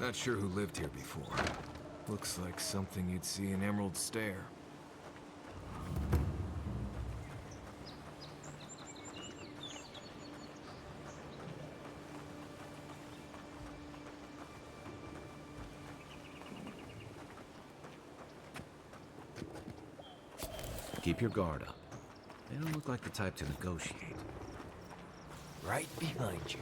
Not sure who lived here before. Looks like something you'd see in Emerald Stair. Keep your guard up. They don't look like the type to negotiate. Right behind you.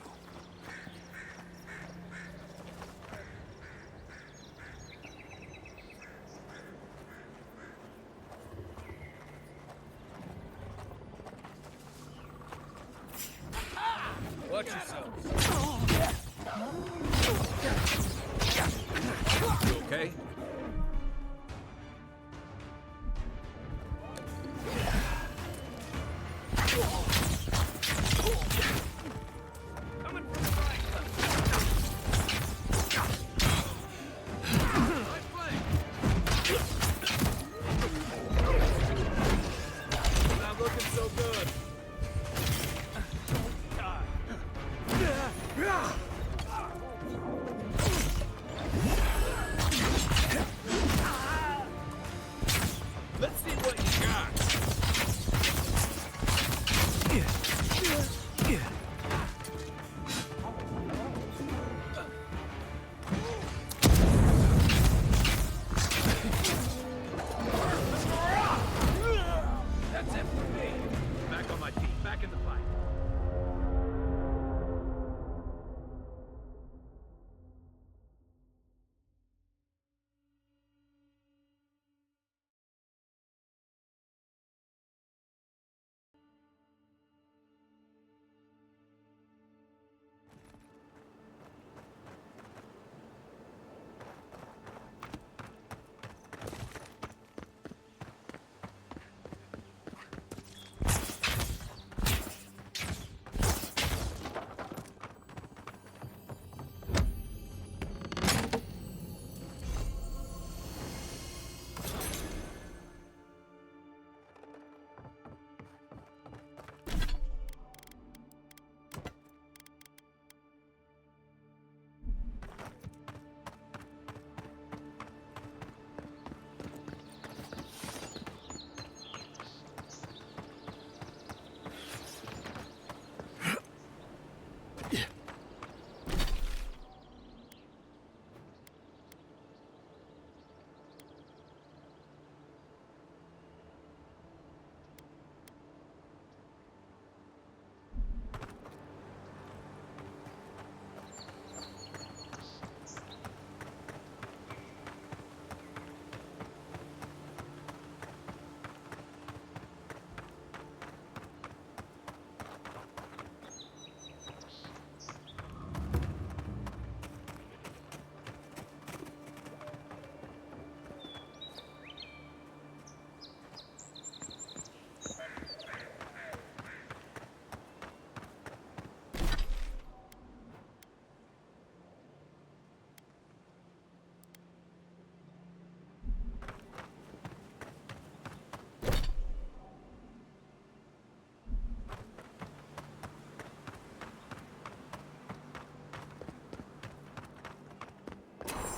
Watch yourselves. You okay?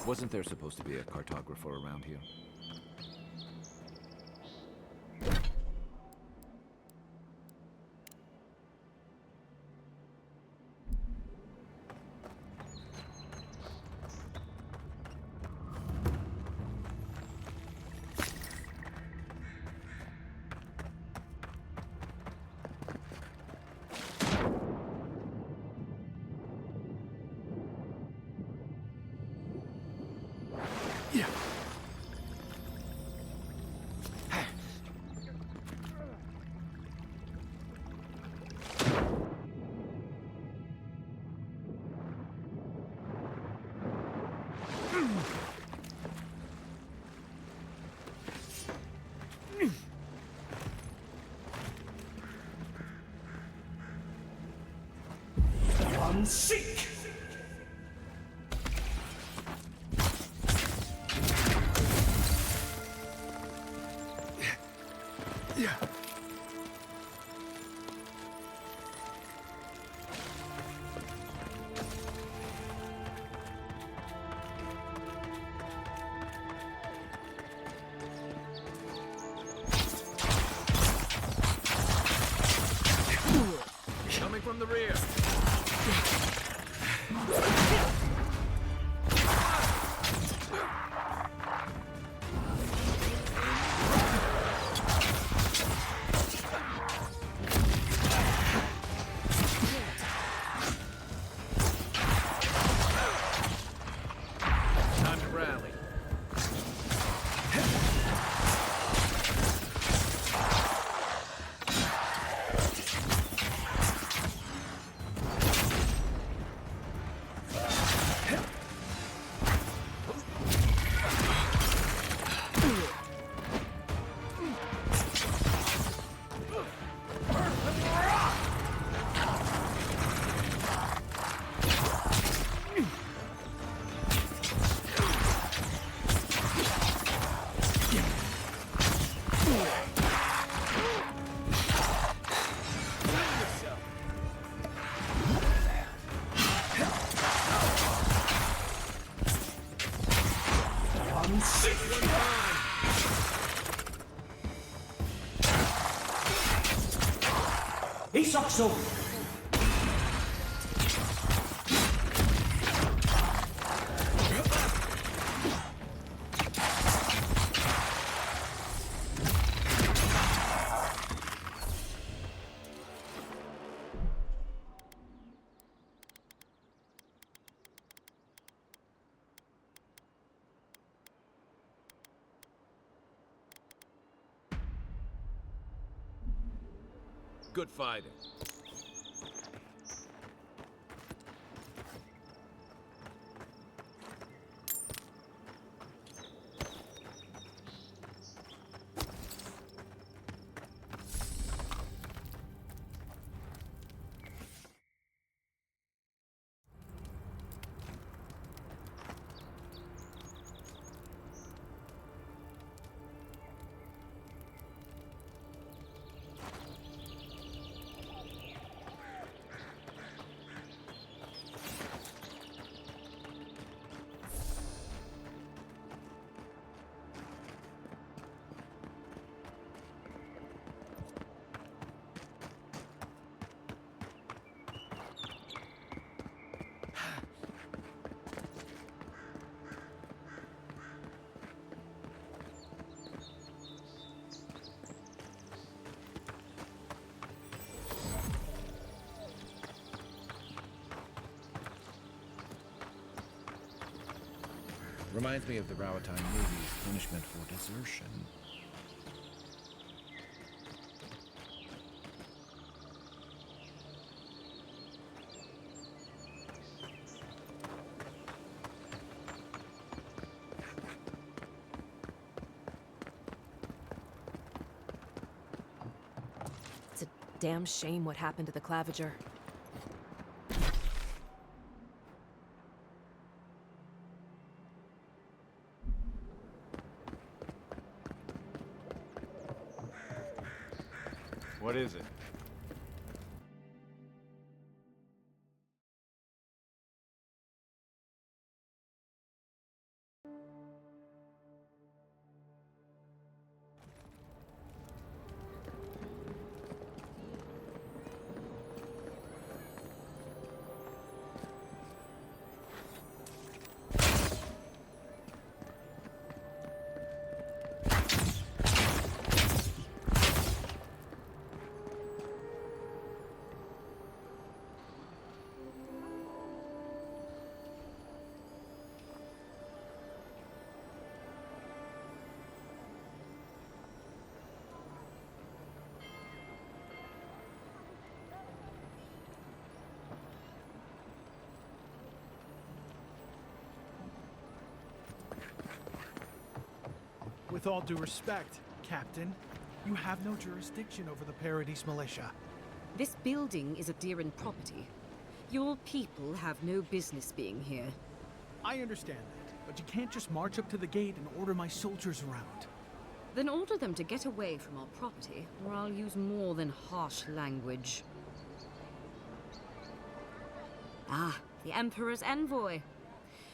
Wasn't there supposed to be a cartographer around here? Seek! Isokso! Good fighting. Reminds me of the Rawatine movie's punishment for desertion. It's a damn shame what happened to the Claviger. What is it? With all due respect, Captain, you have no jurisdiction over the Paradise Militia. This building is Adiran property. Your people have no business being here. I understand that, but you can't just march up to the gate and order my soldiers around. Then order them to get away from our property, or I'll use more than harsh language. Ah, the Emperor's envoy.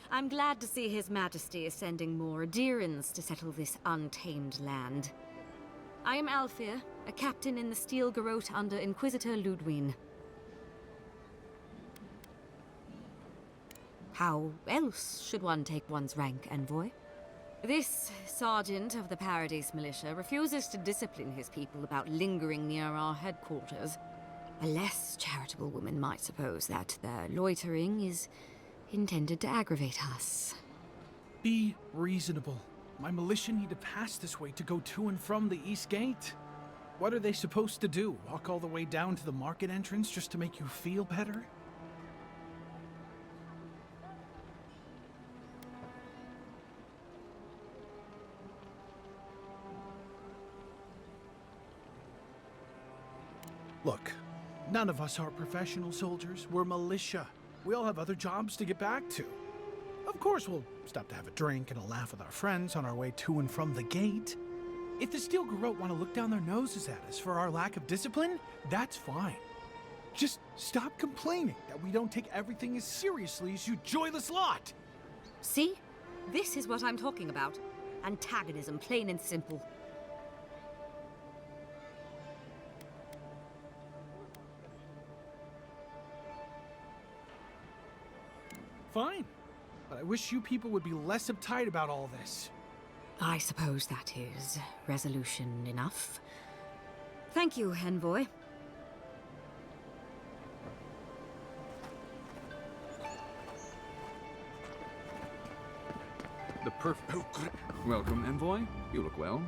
I'm glad to see His Majesty is sending more Adirans to settle this untamed land. I am Alfir, a captain in the Steel Garrote under Inquisitor Ludwine. How else should one take one's rank, envoy? This sergeant of the Paradise Militia refuses to discipline his people about lingering near our headquarters. A less charitable woman might suppose that their loitering is intended to aggravate us. Be reasonable. My militia need to pass this way to go to and from the East Gate. What are they supposed to do? Walk all the way down to the market entrance just to make you feel better? Look, none of us are professional soldiers. We're militia. We all have other jobs to get back to. Of course, we'll stop to have a drink and a laugh with our friends on our way to and from the gate. If the Steel Garrote want to look down their noses at us for our lack of discipline, that's fine. Just stop complaining that we don't take everything as seriously as you joyless lot. See? This is what I'm talking about. Antagonism, plain and simple. Fine. But I wish you people would be less uptight about all this. I suppose that is resolution enough. Thank you, Envoy. Welcome, Envoy. You look well.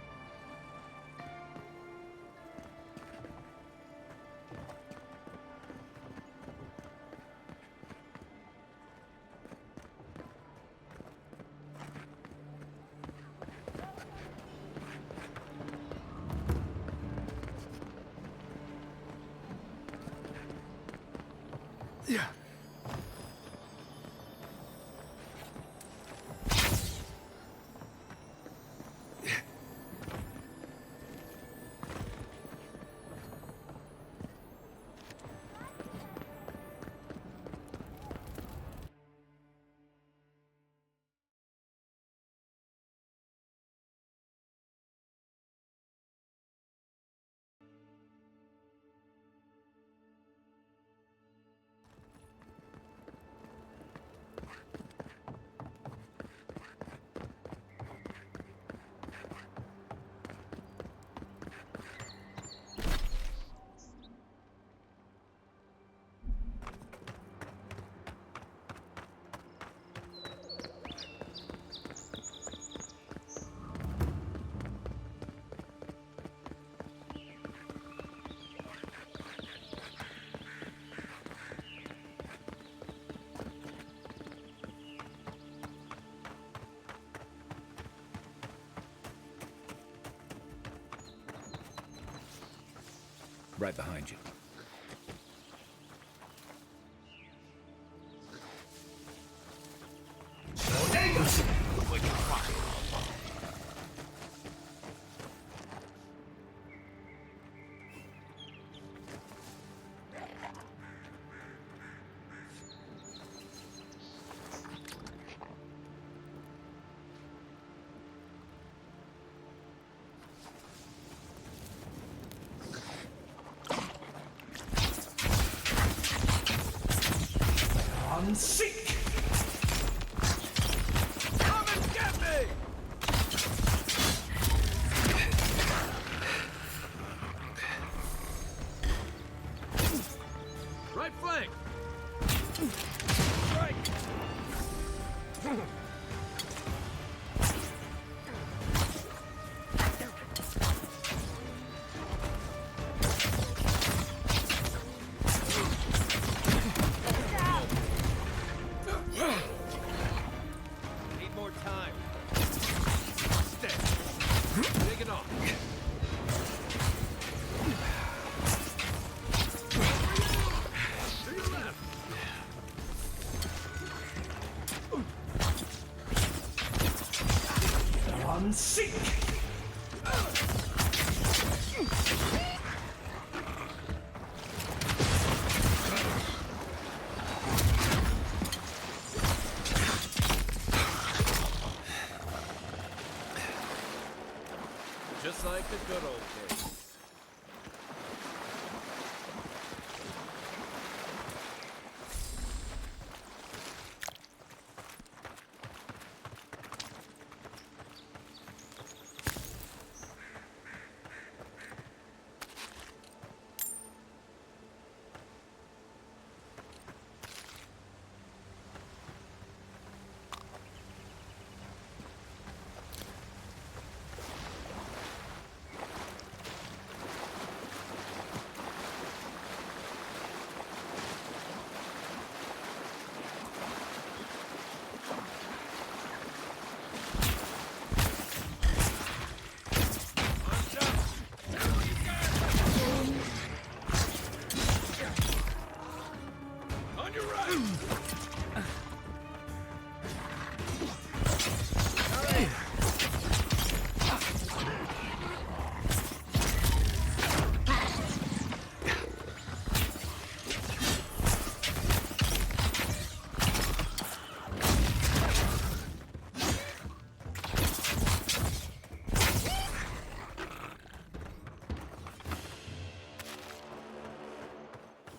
Yeah. Right behind you. Seek! Come and get me! Right flank! Right! Need more time. Stay. Take it off. To your left. Seek! Just like the good old days. On your right!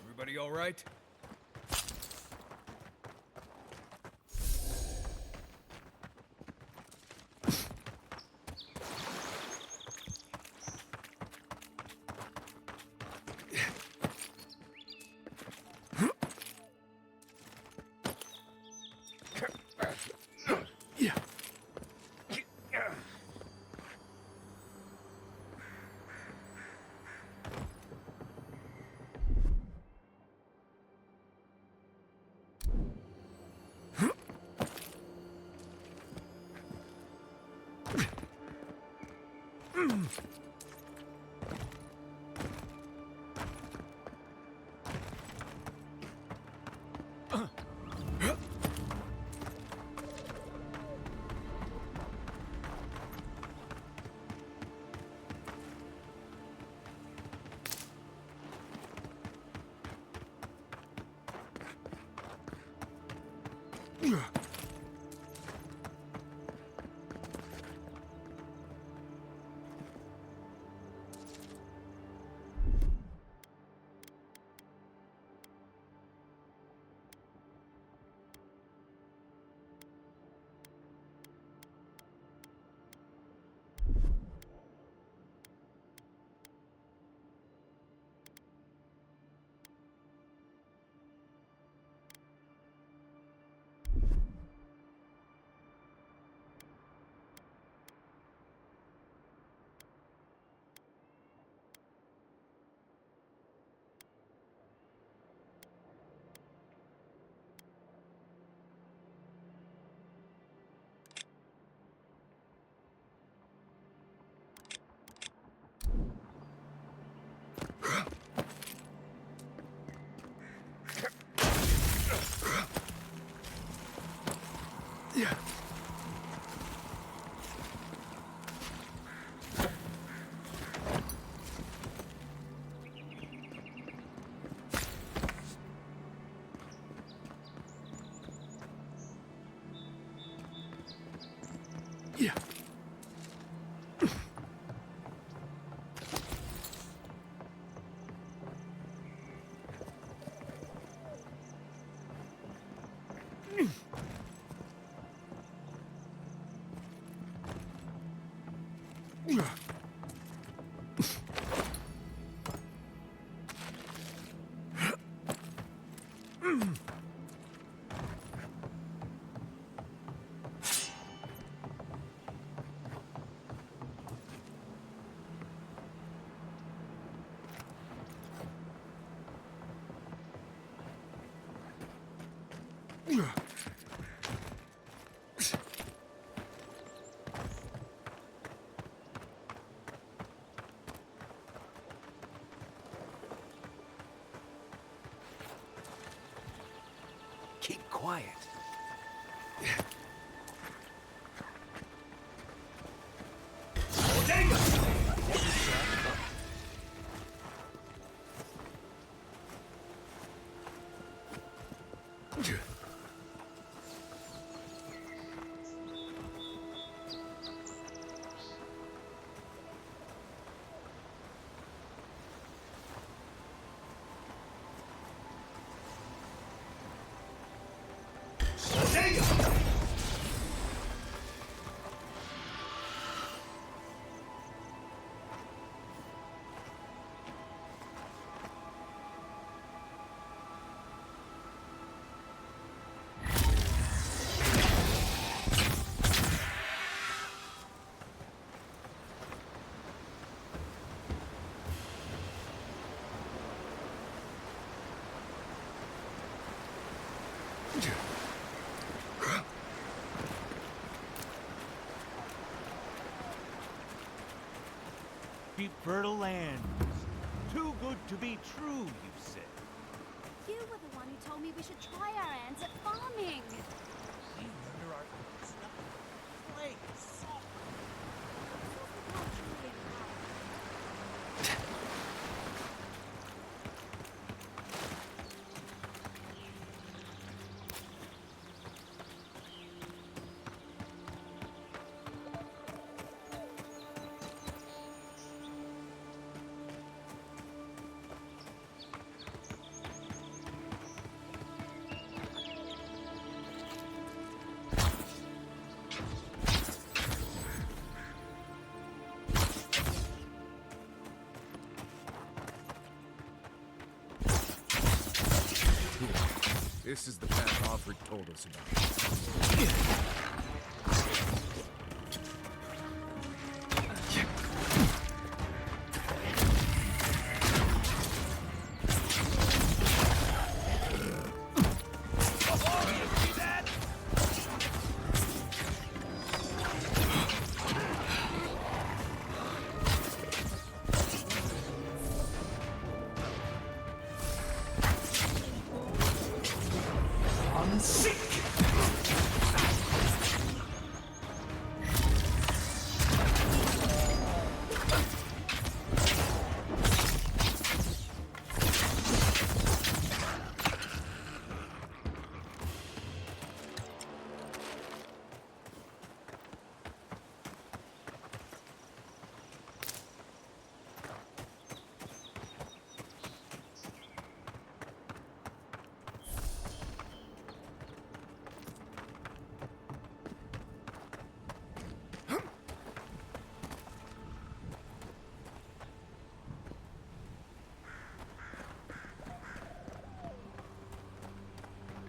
Everybody all right? Yeah. Keep quiet. Deep fertile land. Too good to be true, you said. You were the one who told me we should try our hands at farming. We under our stuff. Play soft. This is the path Alfred told us about.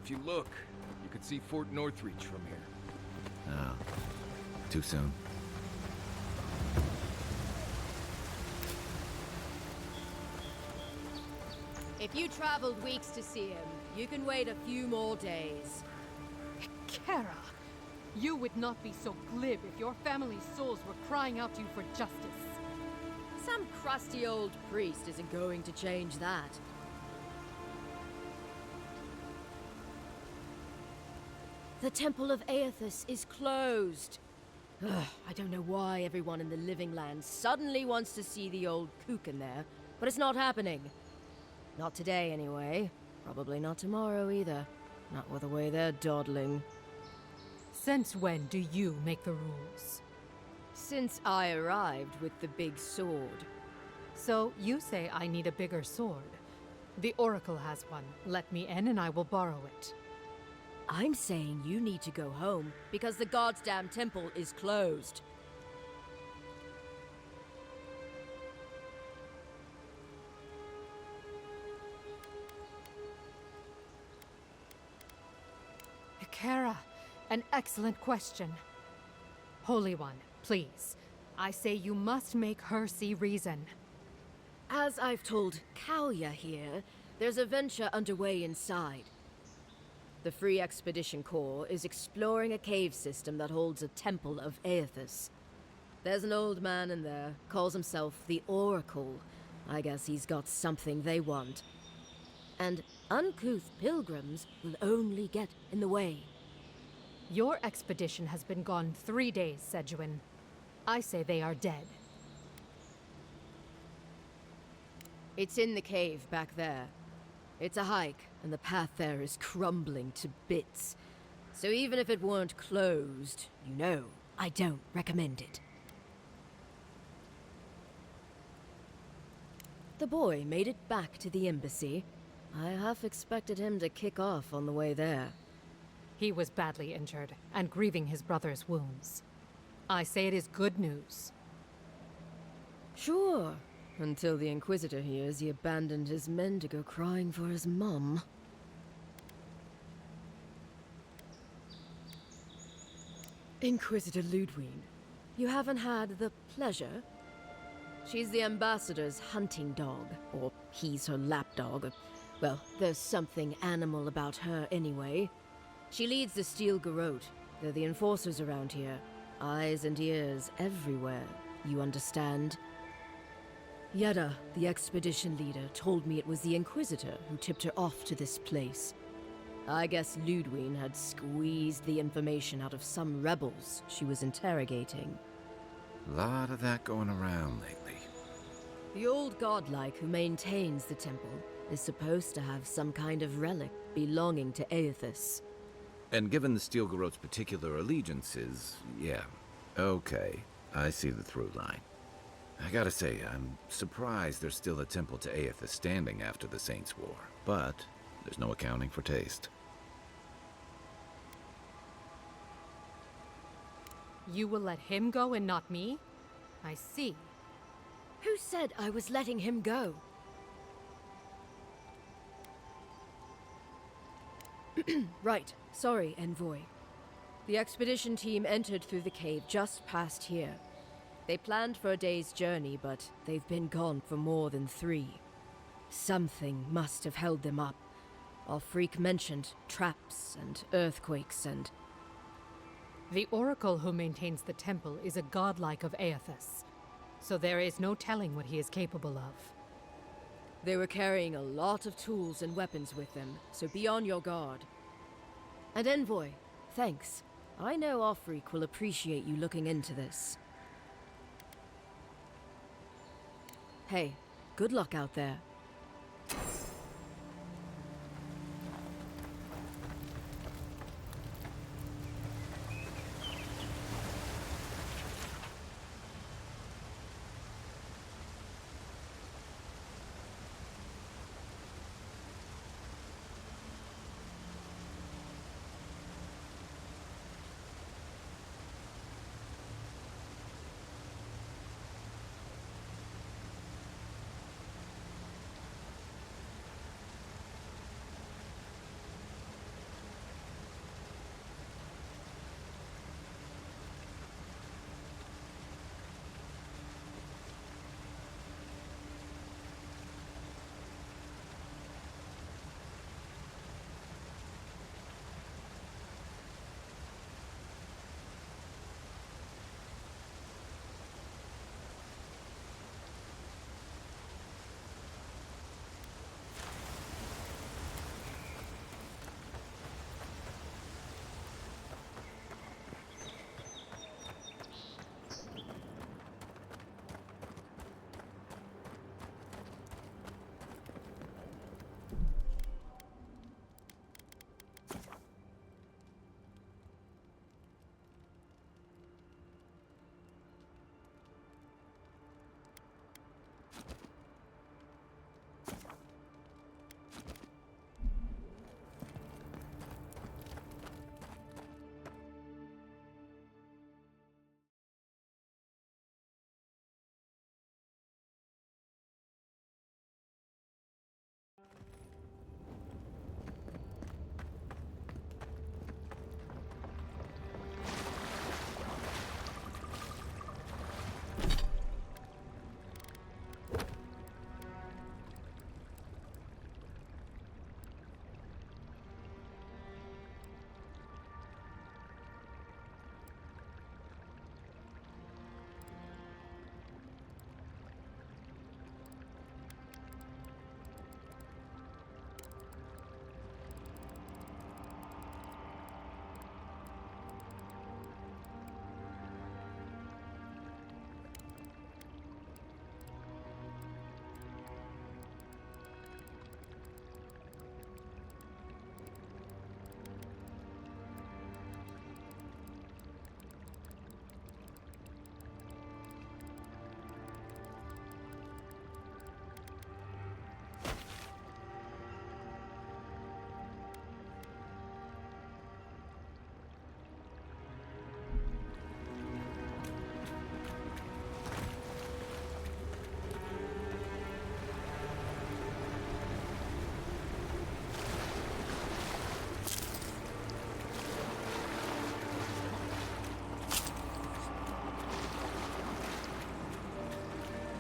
If you look, you could see Fort Northreach from here. Oh, too soon. If you traveled weeks to see him, you can wait a few more days. Kara, you would not be so glib if your family's souls were crying out to you for justice. Some crusty old priest isn't going to change that. The Temple of Aethys is closed. Ugh, I don't know why everyone in the Living Land suddenly wants to see the old kook in there, but it's not happening. Not today, anyway. Probably not tomorrow, either. Not with the way they're dawdling. Since when do you make the rules? Since I arrived with the big sword. So you say I need a bigger sword. The Oracle has one. Let me in and I will borrow it. I'm saying you need to go home because the goddamn temple is closed. Kara, an excellent question. Holy One, please. I say you must make her see reason. As I've told Kalya here, there's a venture underway inside. The Free Expedition Corps is exploring a cave system that holds a temple of Aethys. There's an old man in there, calls himself the Oracle. I guess he's got something they want. And uncouth pilgrims will only get in the way. Your expedition has been gone 3 days, Sejuan. I say they are dead. It's in the cave back there. It's a hike, and the path there is crumbling to bits. So even if it weren't closed, you know, I don't recommend it. The boy made it back to the embassy. I half expected him to kick off on the way there. He was badly injured, and grieving his brother's wounds. I say it is good news. Sure, until the Inquisitor hears he abandoned his men to go crying for his mum. Inquisitor Ludwine, you haven't had the pleasure? She's the ambassador's hunting dog, or he's her lapdog. Well, there's something animal about her anyway. She leads the Steel Garrote. They're the enforcers around here. Eyes and ears everywhere, you understand? Yeda, the expedition leader, told me it was the Inquisitor who tipped her off to this place. I guess Ludwine had squeezed the information out of some rebels she was interrogating. Lot of that going around lately. The old godlike who maintains the temple is supposed to have some kind of relic belonging to Aethys. And given the Steel Garrote's particular allegiances, yeah, okay, I see the through line. I gotta say, I'm surprised there's still a temple to Aethys standing after the Saints' War, but there's no accounting for taste. You will let him go and not me? I see. Who said I was letting him go? Right, sorry, Envoy. The expedition team entered through the cave just past here. They planned for a day's journey, but they've been gone for more than 3. Something must have held them up. Our freak mentioned traps and earthquakes and... The Oracle who maintains the temple is a godlike of Aethys, so there is no telling what he is capable of. They were carrying a lot of tools and weapons with them, so be on your guard. And Envoy, thanks. I know our freak will appreciate you looking into this. Hey, good luck out there.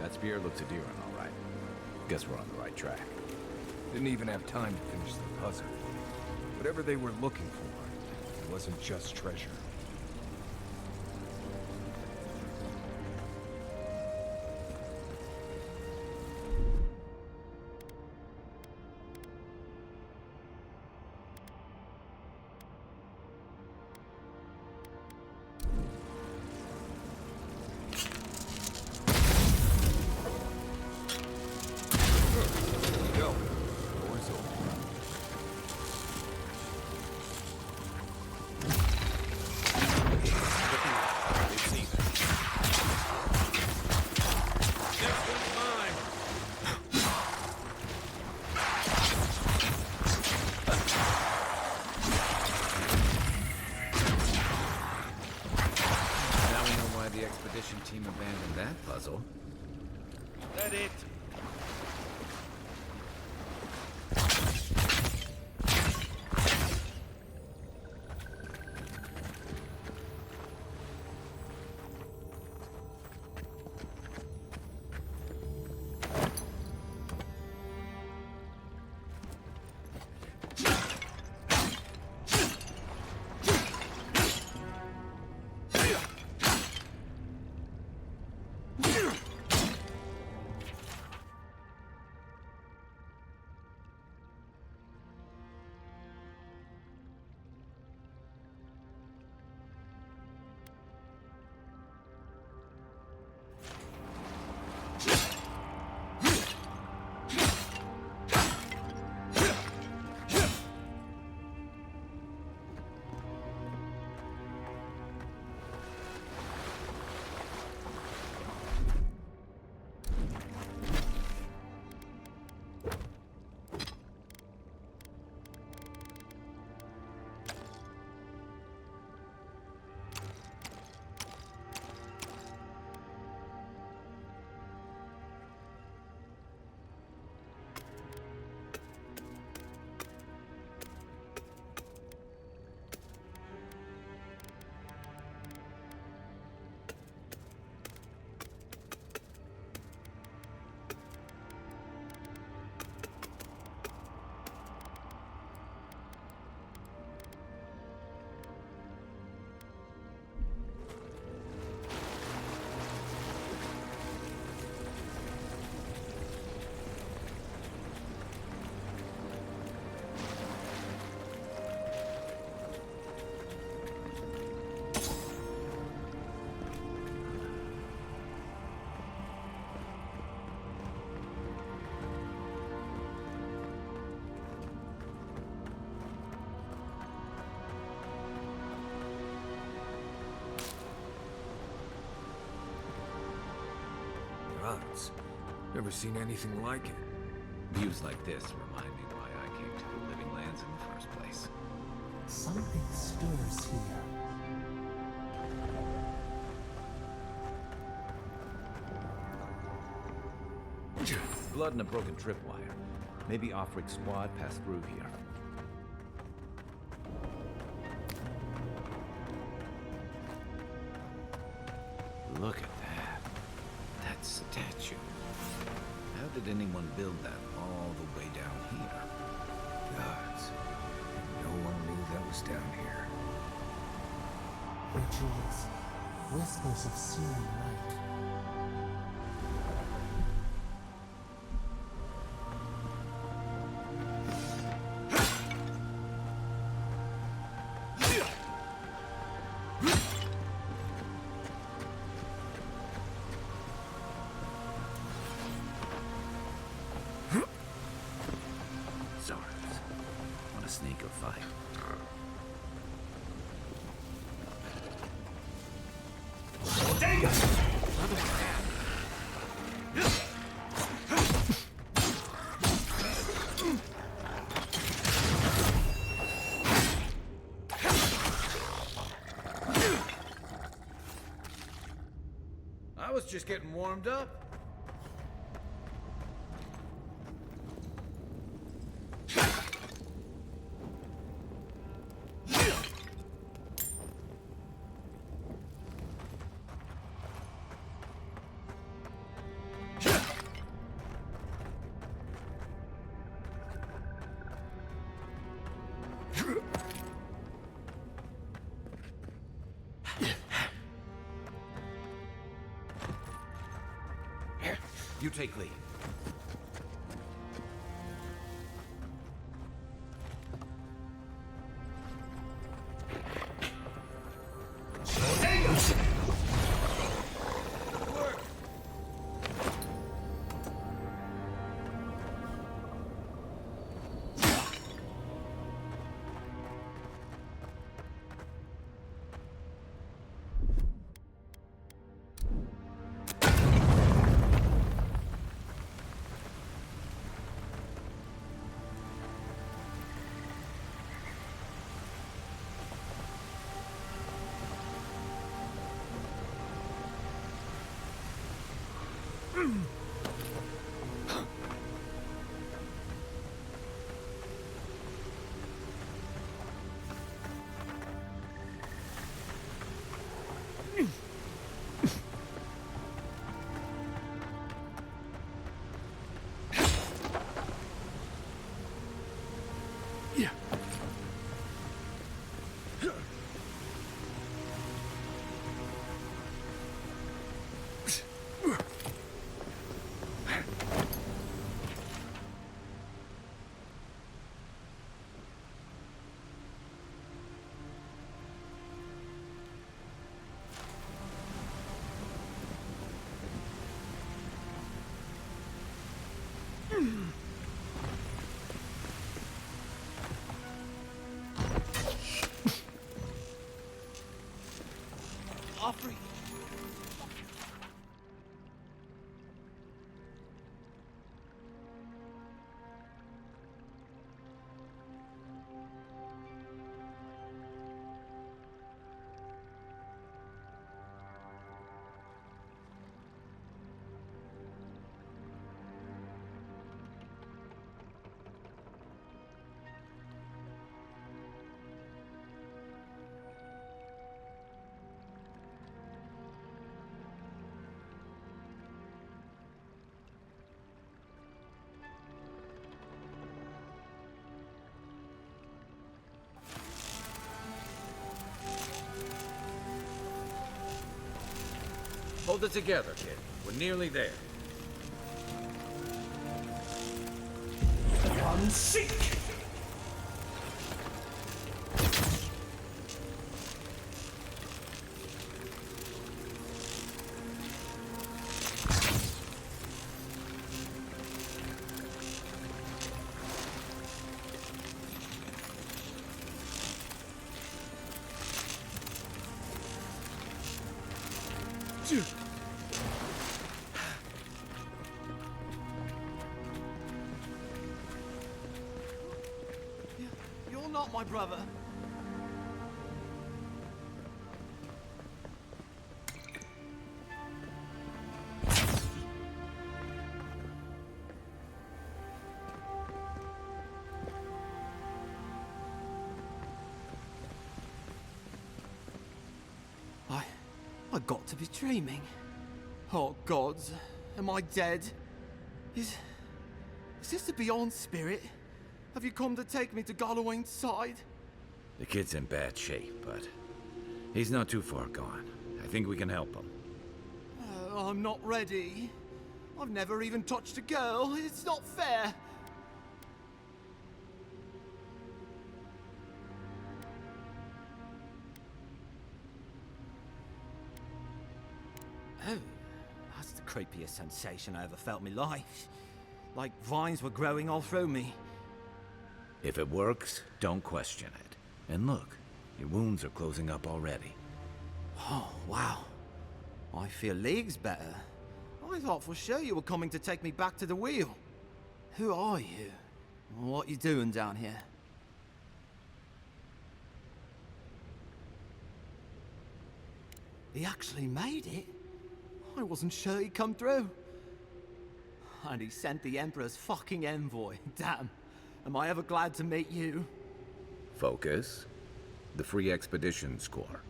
That spear looks endearing, all right. Guess we're on the right track. Didn't even have time to finish the puzzle. Whatever they were looking for, it wasn't just treasure. Team abandoned that puzzle. That it? nuts. Never seen anything like it. Views like this remind me why I came to the Living Lands in the first place. Something stirs here. Blood and a broken tripwire. Maybe off-rig squad passed through here. Look at that. That statue. How did anyone build that all the way down here? Gods. No one knew that was down here. Rituals. Whispers of seeing light. Sneak or fight. I was just getting warmed up. You take lead. Offering. Hold it together, kid. We're nearly there. Unseek! not, my brother. I got to be dreaming. Oh gods, am I dead? Is this the Beyond Spirit? Have you come to take me to Galloway's side? The kid's in bad shape, but he's not too far gone. I think we can help him. I'm not ready. I've never even touched a girl. It's not fair. Oh, that's the creepiest sensation I ever felt in my life. Like vines were growing all through me. If it works, don't question it. And look, your wounds are closing up already. Oh, wow. I feel leagues better. I thought for sure you were coming to take me back to the wheel. Who are you? What you doing down here? He actually made it? I wasn't sure he'd come through. And he sent the Emperor's fucking envoy. Damn. Am I ever glad to meet you? Focus. The Free Expeditions Corps.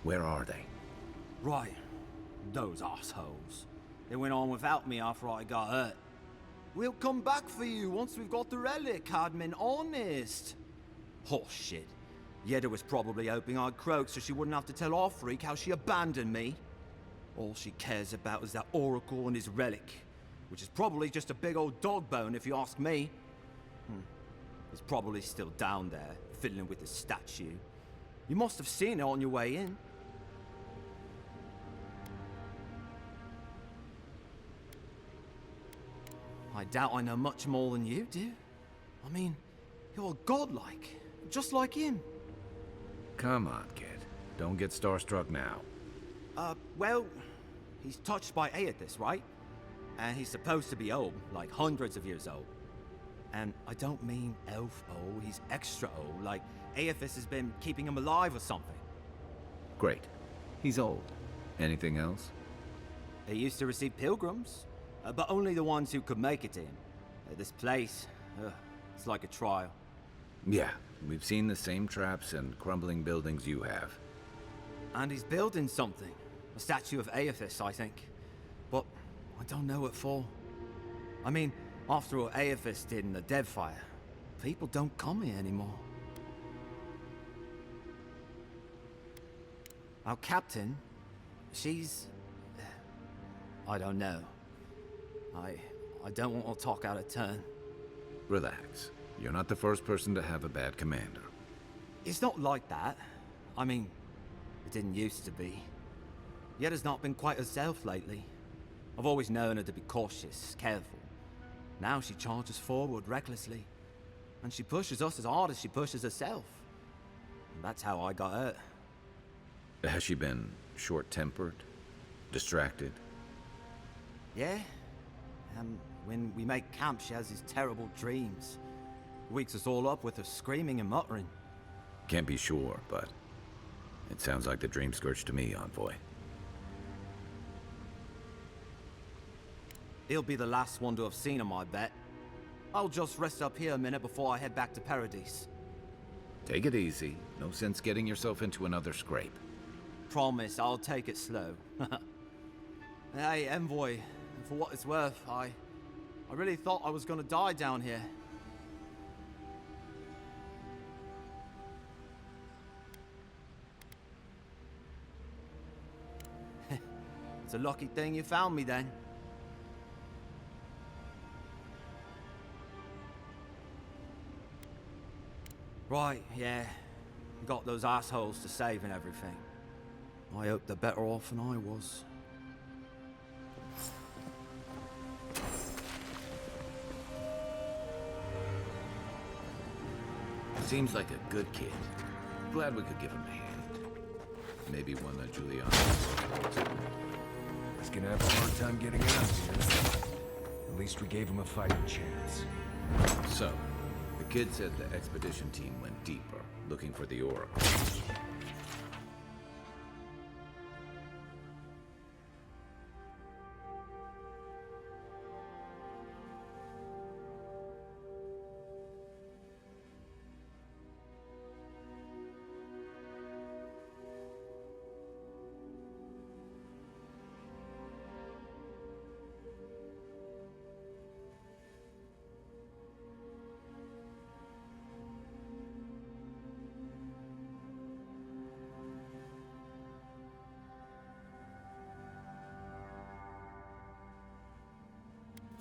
Where are they? Right. Those assholes. They went on without me after I got hurt. We'll come back for you once we've got the relic, Admin. Honest. Oh, shit. Yeda was probably hoping I'd croak so she wouldn't have to tell our freak how she abandoned me. All she cares about is that Oracle and his relic, which is probably just a big old dog bone if you ask me. It's probably still down there, fiddling with the statue. You must have seen it on your way in. I doubt I know much more than you do. I mean, you're godlike, just like him. Come on, kid. Don't get starstruck now. Well, he's touched by Aethys, right? And he's supposed to be old, like hundreds of years old. And I don't mean elf old, he's extra old, like Aethys has been keeping him alive or something. Great. He's old. Anything else? He used to receive pilgrims, but only the ones who could make it to him. This place, it's like a trial. Yeah, we've seen the same traps and crumbling buildings you have. And he's building something. A statue of Aethys, I think. But I don't know what for. I mean, after all Aethys did in the Deadfire, people don't come here anymore. Our captain, she's... I don't know. I don't want to talk out of turn. Relax. You're not the first person to have a bad commander. It's not like that. I mean, it didn't used to be. Yeda's not been quite herself lately. I've always known her to be cautious, careful. Now she charges forward recklessly. And she pushes us as hard as she pushes herself. And that's how I got hurt. Has she been short-tempered? Distracted? Yeah. When we make camp, she has these terrible dreams. Wakes us all up with her screaming and muttering. Can't be sure, but it sounds like the dream scourge to me, Envoy. He'll be the last one to have seen him, I bet. I'll just rest up here a minute before I head back to Paradise. Take it easy. No sense getting yourself into another scrape. Promise, I'll take it slow. Hey, Envoy, for what it's worth, I really thought I was gonna die down here. It's a lucky thing you found me then. Right, yeah. Got those assholes to save and everything. I hope they're better off than I was. Seems like a good kid. Glad we could give him a hand. Maybe one that Julian. He's gonna have a hard time getting out of here. At least we gave him a fighting chance. So, The kid said the expedition team went deeper, looking for the Oracle.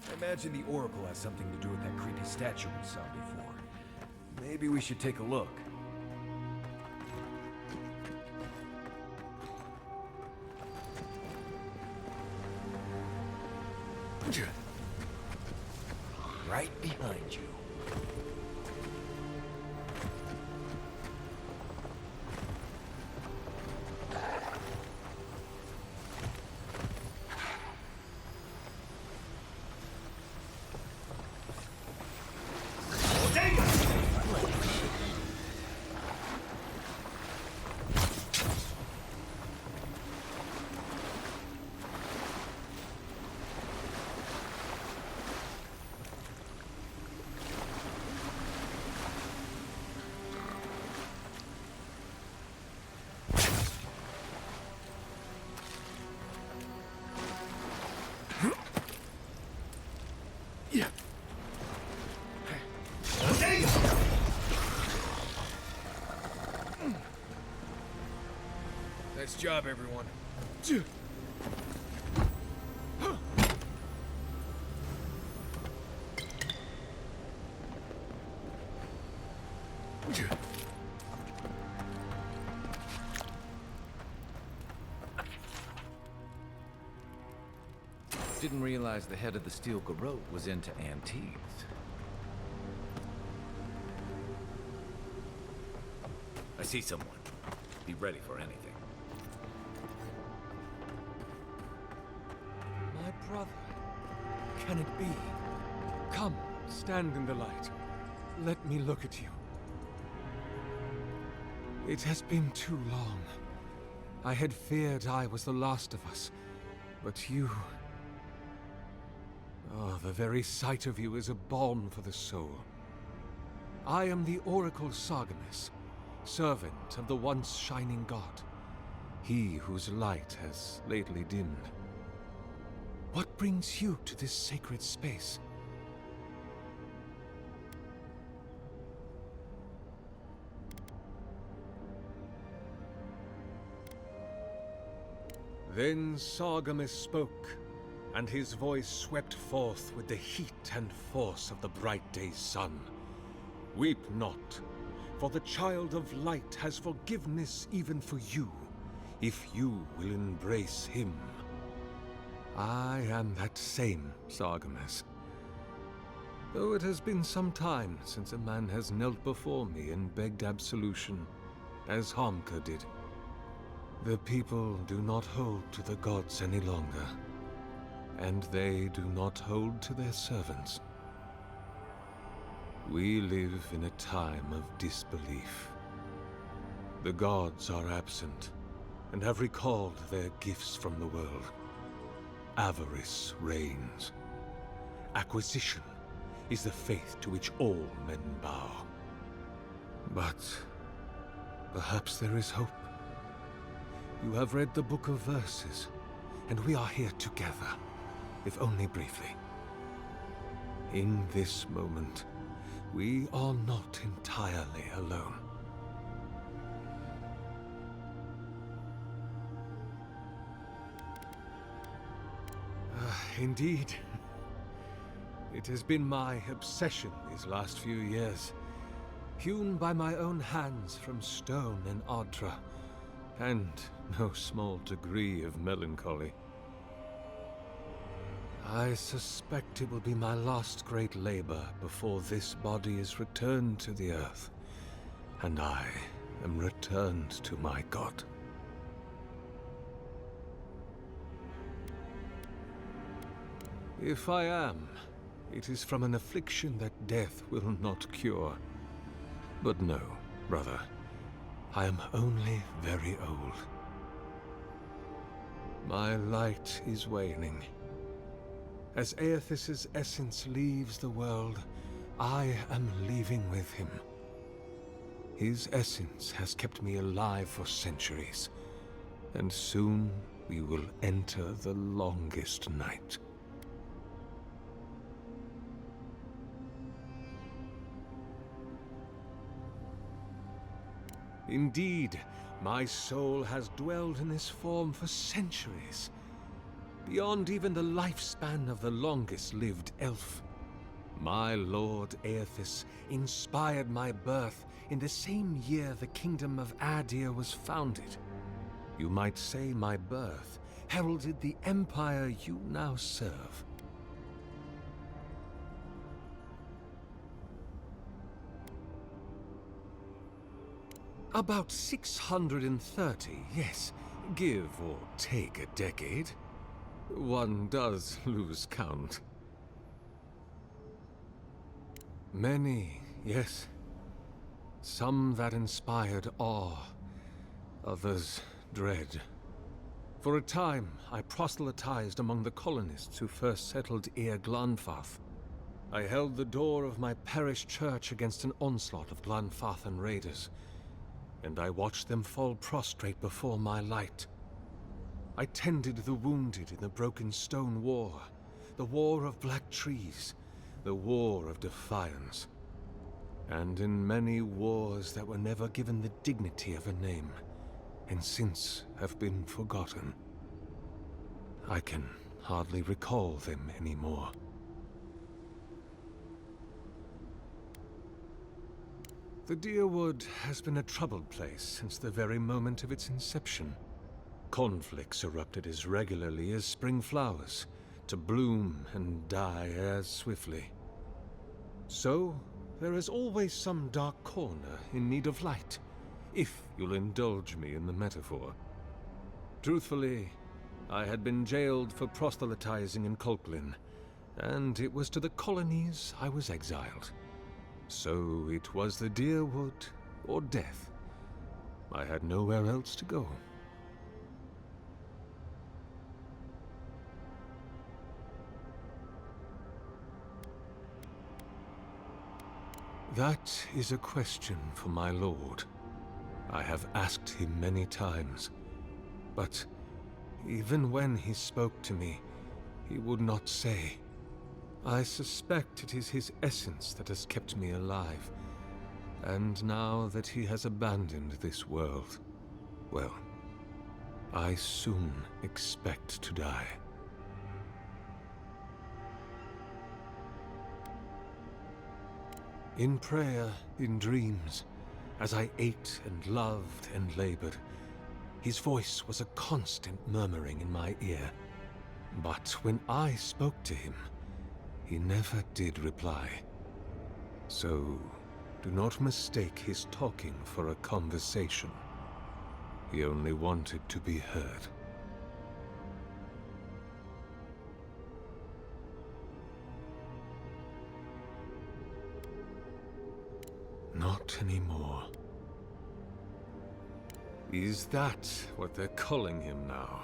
I imagine the Oracle has something to do with that creepy statue we saw before. Maybe we should take a look. Right behind you. Nice job, everyone. Didn't realize the head of the steel garrote was into antiques. I see someone. Be ready for anything. My brother. Can it be? Come, stand in the light. Let me look at you. It has been too long. I had feared I was the last of us, but you... Oh, the very sight of you is a balm for the soul. I am the Oracle Sargamas, servant of the once shining god, he whose light has lately dimmed. What brings you to this sacred space? Then Sargamas spoke, and his voice swept forth with the heat and force of the bright day's sun. Weep not, for the child of light has forgiveness even for you, if you will embrace him. I am that same Sargamas. Though it has been some time since a man has knelt before me and begged absolution, as Harmka did. The people do not hold to the gods any longer, and they do not hold to their servants. We live in a time of disbelief. The gods are absent, and have recalled their gifts from the world. Avarice reigns. Acquisition is the faith to which all men bow. But perhaps there is hope. You have read the Book of Verses, and we are here together, if only briefly. In this moment, we are not entirely alone. Indeed. It has been my obsession these last few years, hewn by my own hands from stone and Ardra, and no small degree of melancholy. I suspect it will be my last great labor before this body is returned to the earth, and I am returned to my god. If I am, It is from an affliction that death will not cure. But no, brother. I am only very old. My light is waning. As Aethys' essence leaves the world, I am leaving with him. His essence has kept me alive for centuries, and soon we will enter the longest night. Indeed, my soul has dwelled in this form for centuries, beyond even the lifespan of the longest-lived elf. My lord Aethys inspired my birth in the same year the kingdom of Adir was founded. You might say my birth heralded the empire you now serve. About 630, yes. Give or take a decade. One does lose count. Many, yes. Some that inspired awe, others dread. For a time, I proselytized among the colonists who first settled Glanfath. I held the door of my parish church against an onslaught of Glanfathan raiders, and I watched them fall prostrate before my light. I tended the wounded in the Broken Stone War, the War of Black Trees, the War of Defiance, and in many wars that were never given the dignity of a name, and since have been forgotten. I can hardly recall them anymore. The Deerwood has been a troubled place since the very moment of its inception. Conflicts erupted as regularly as spring flowers, to bloom and die as swiftly. So, there is always some dark corner in need of light, if you'll indulge me in the metaphor. Truthfully, I had been jailed for proselytizing in Colklin, and it was to the colonies I was exiled. So it was the Deerwood or death. I had nowhere else to go. That is a question for my lord. I have asked him many times, but even when he spoke to me, he would not say. I suspect it is his essence that has kept me alive, and now that he has abandoned this world, well, I soon expect to die. In prayer, in dreams, as I ate and loved and labored, his voice was a constant murmuring in my ear. But when I spoke to him, he never did reply. So, do not mistake his talking for a conversation. He only wanted to be heard. Not anymore. Is that what they're calling him now?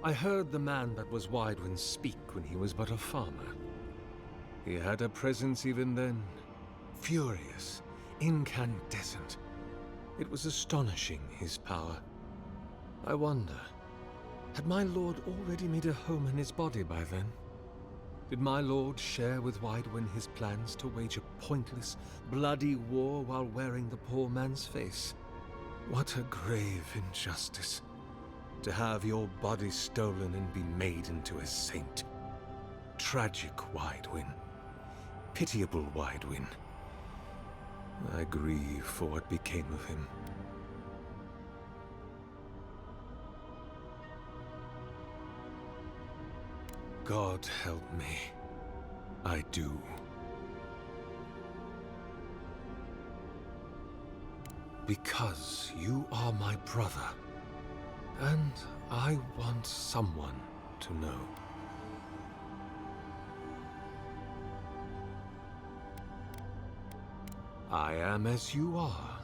I heard the man that was Widewind speak when he was but a farmer. He had a presence even then, furious, incandescent. It was astonishing, his power. I wonder, had my lord already made a home in his body by then? Did my lord share with Widewind his plans to wage a pointless, bloody war while wearing the poor man's face? What a grave injustice. To have your body stolen and be made into a saint. Tragic Widewind. Pitiable Widewind. I grieve for what became of him. God help me. I do. Because you are my brother. And I want someone to know. I am as you are,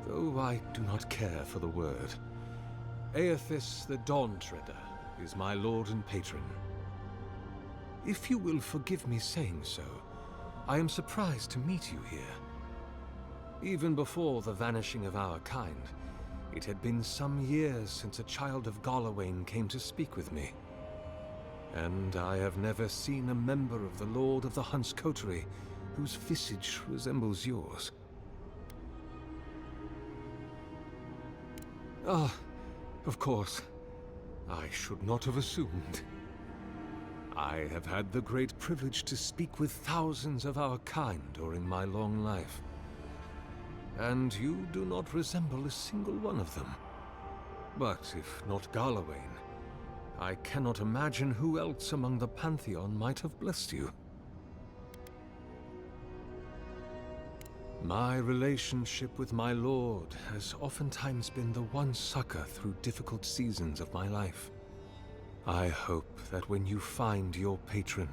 though I do not care for the word. Aethys the Dawn Treader is my lord and patron. If you will forgive me saying so, I am surprised to meet you here. Even before the vanishing of our kind, it had been some years since a child of Galawain came to speak with me. And I have never seen a member of the Lord of the Hunt's coterie whose visage resembles yours. Ah, of course. I should not have assumed. I have had the great privilege to speak with thousands of our kind during my long life. And you do not resemble a single one of them. But if not Galawain, I cannot imagine who else among the Pantheon might have blessed you. My relationship with my lord has oftentimes been the one succor through difficult seasons of my life. I hope that when you find your patron,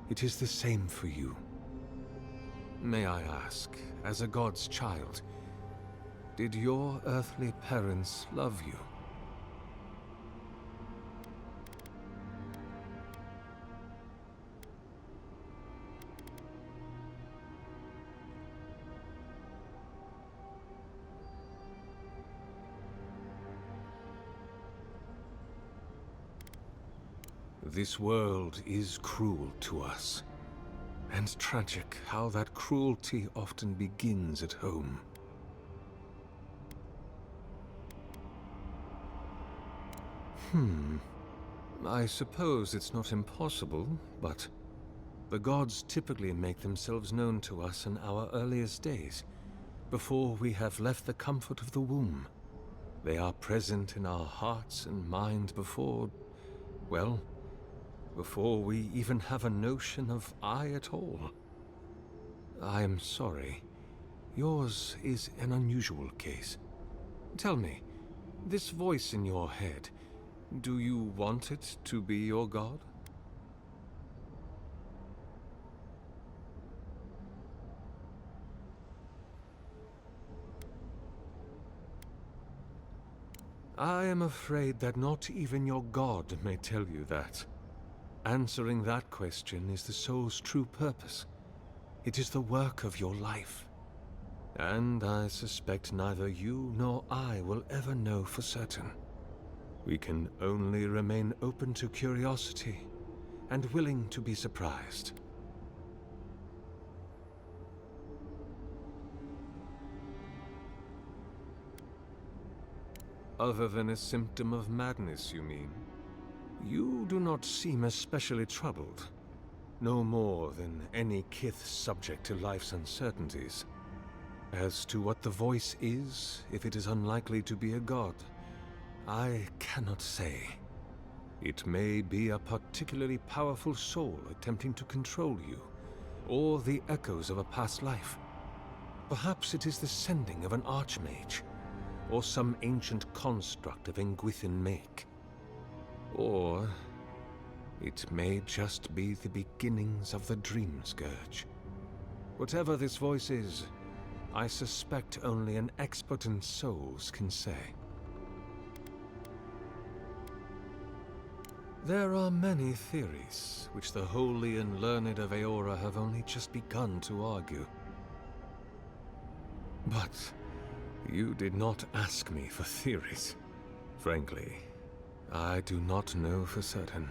it is the same for you. May I ask, as a god's child, did your earthly parents love you? This world is cruel to us, and tragic how that cruelty often begins at home. I suppose it's not impossible, but the gods typically make themselves known to us in our earliest days, before we have left the comfort of the womb. They are present in our hearts and mind before, well, before we even have a notion of I at all. I am sorry. Yours is an unusual case. Tell me, this voice in your head, do you want it to be your god? I am afraid that not even your god may tell you that. Answering that question is the soul's true purpose. It is the work of your life. And I suspect neither you nor I will ever know for certain. We can only remain open to curiosity and willing to be surprised. Other than a symptom of madness, you mean? You do not seem especially troubled. No more than any kith subject to life's uncertainties. As to what the voice is, if it is unlikely to be a god, I cannot say. It may be a particularly powerful soul attempting to control you, or the echoes of a past life. Perhaps it is the sending of an archmage, or some ancient construct of Engwithan make. Or it may just be the beginnings of the Dream Scourge. Whatever this voice is, I suspect only an expert in souls can say. There are many theories, which the holy and learned of Eora have only just begun to argue. But you did not ask me for theories. Frankly, I do not know for certain.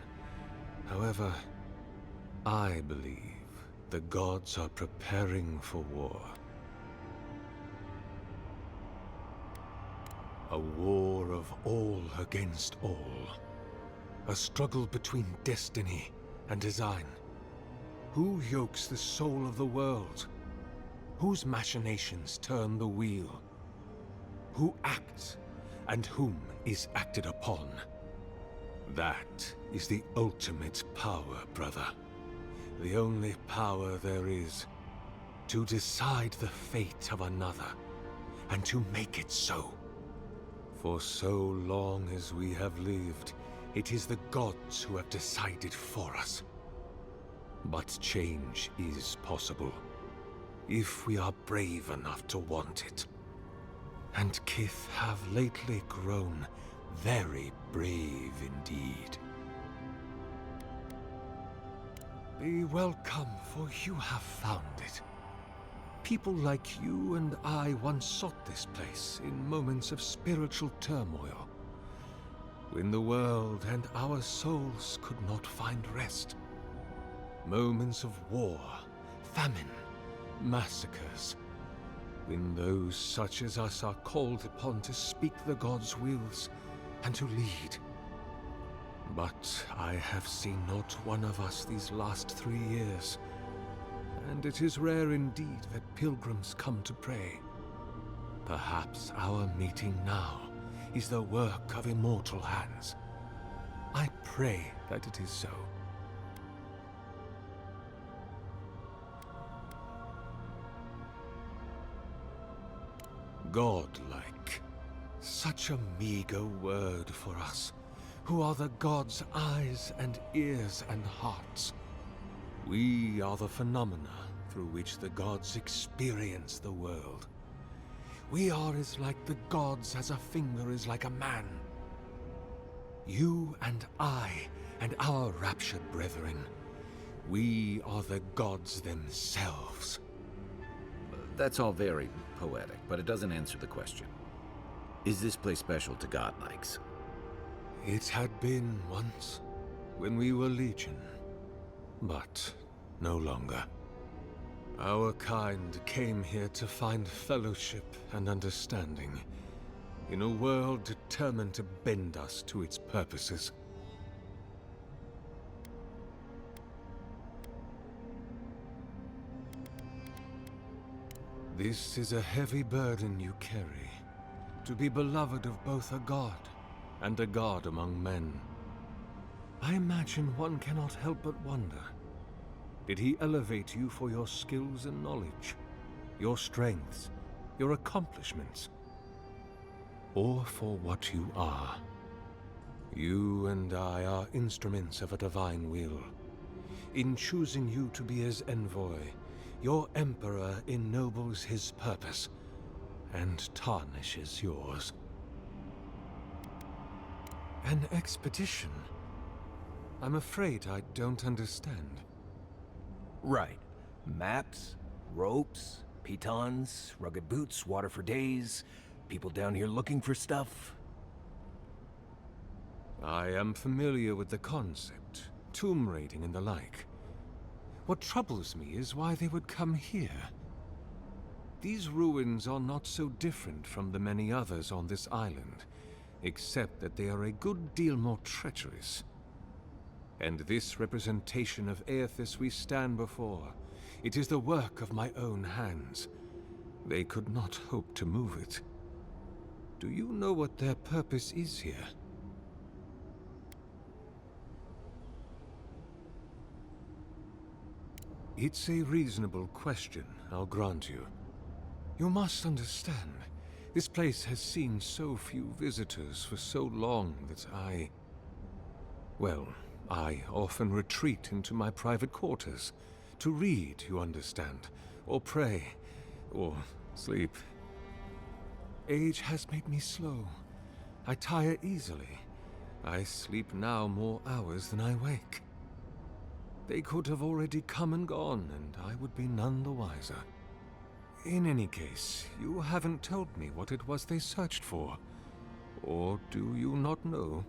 However, I believe the gods are preparing for war. A war of all against all. A struggle between destiny and design. Who yokes the soul of the world? Whose machinations turn the wheel? Who acts, and whom is acted upon? That is the ultimate power, brother. The only power there is. To decide the fate of another, and to make it so. For so long as we have lived, it is the gods who have decided for us. But change is possible. if we are brave enough to want it. And Kith have lately grown very brave indeed. Be welcome, for you have found it. People like you and I once sought this place in moments of spiritual turmoil, when the world and our souls could not find rest. Moments of war, famine, massacres, when those such as us are called upon to speak the gods' wills and to lead. But I have seen not one of us these last 3 years, and it is rare indeed that pilgrims come to pray. Perhaps our meeting now is the work of immortal hands. I pray that it is so. Godlike. Such a meager word for us, who are the gods' eyes and ears and hearts. We are the phenomena through which the gods experience the world. We are as like the gods as a finger is like a man. You and I and our raptured brethren, we are the gods themselves. That's all very poetic, but it doesn't answer the question. Is this place special to godlikes? It had been once, when we were legion, but no longer. Our kind came here to find fellowship and understanding, in a world determined to bend us to its purposes. This is a heavy burden you carry, to be beloved of both a god and a god among men. I imagine one cannot help but wonder, did he elevate you for your skills and knowledge, your strengths, your accomplishments, or for what you are? You and I are instruments of a divine will. In choosing you to be his envoy, your emperor ennobles his purpose and tarnishes yours. An expedition? I'm afraid I don't understand. Right. Maps, ropes, pitons, rugged boots, water for days, people down here looking for stuff. I am familiar with the concept, tomb raiding and the like. What troubles me is why they would come here. These ruins are not so different from the many others on this island, except that they are a good deal more treacherous. And this representation of Aethys we stand before, it is the work of my own hands. They could not hope to move it. Do you know what their purpose is here? It's a reasonable question, I'll grant you. You must understand, this place has seen so few visitors for so long that I often retreat into my private quarters, to read, you understand, or pray, or sleep. Age has made me slow. I tire easily. I sleep now more hours than I wake. They could have already come and gone, and I would be none the wiser. In any case, you haven't told me what it was they searched for. Or do you not know?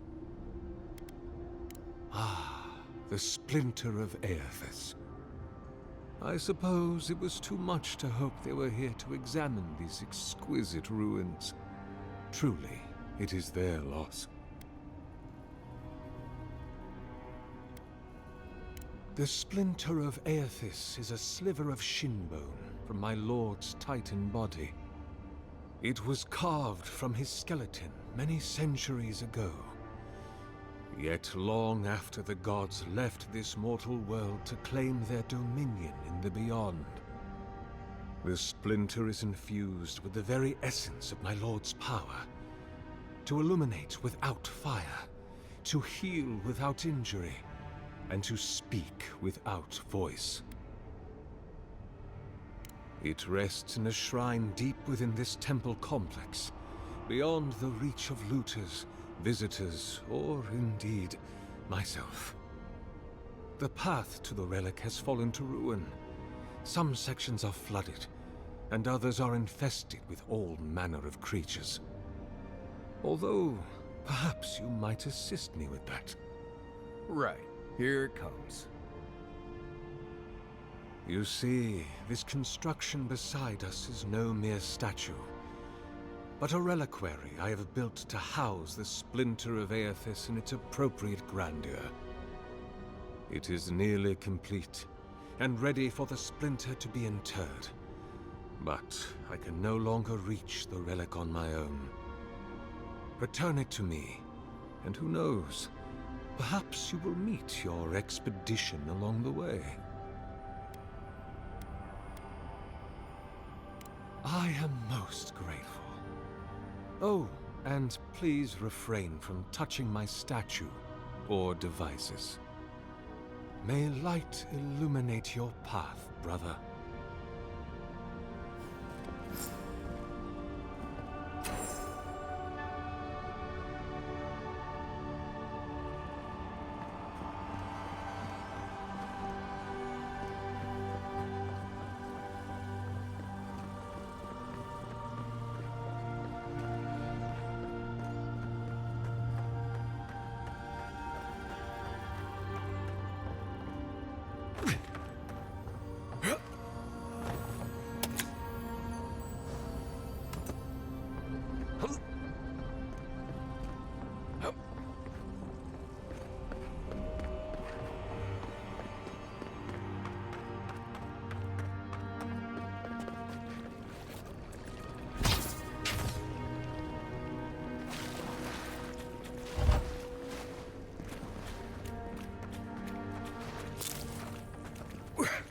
Ah, the splinter of Aethys. I suppose it was too much to hope they were here to examine these exquisite ruins. Truly, it is their loss. The splinter of Aethys is a sliver of shinbone from my lord's titan body. It was carved from his skeleton many centuries ago. Yet long after the gods left this mortal world to claim their dominion in the beyond, the splinter is infused with the very essence of my lord's power, to illuminate without fire, to heal without injury, and to speak without voice. It rests in a shrine deep within this temple complex, beyond the reach of looters, visitors, or indeed myself. The path to the relic has fallen to ruin. Some sections are flooded, and others are infested with all manner of creatures. Although, perhaps you might assist me with that. Right. Here it comes. You see, this construction beside us is no mere statue, but a reliquary I have built to house the splinter of Aethys in its appropriate grandeur. It is nearly complete, and ready for the splinter to be interred. But I can no longer reach the relic on my own. Return it to me, and who knows, perhaps you will meet your expedition along the way. I am most grateful. Oh, and please refrain from touching my statue or devices. May light illuminate your path, brother.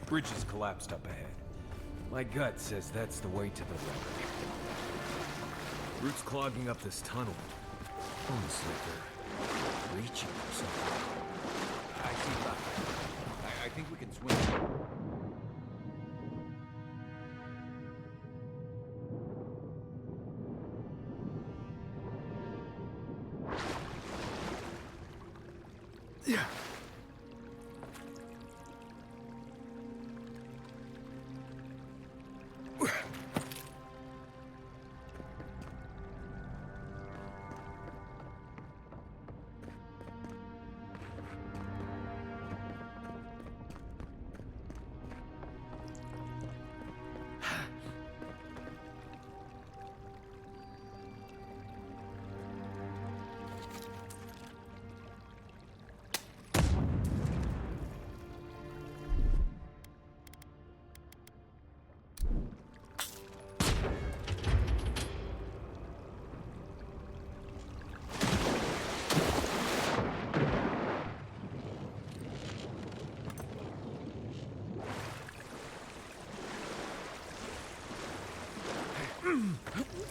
Bridge has collapsed up ahead. My gut says that's the way to the relic. Root's clogging up this tunnel. Almost like they're reaching for something. I see left. I think we can swim. Yeah.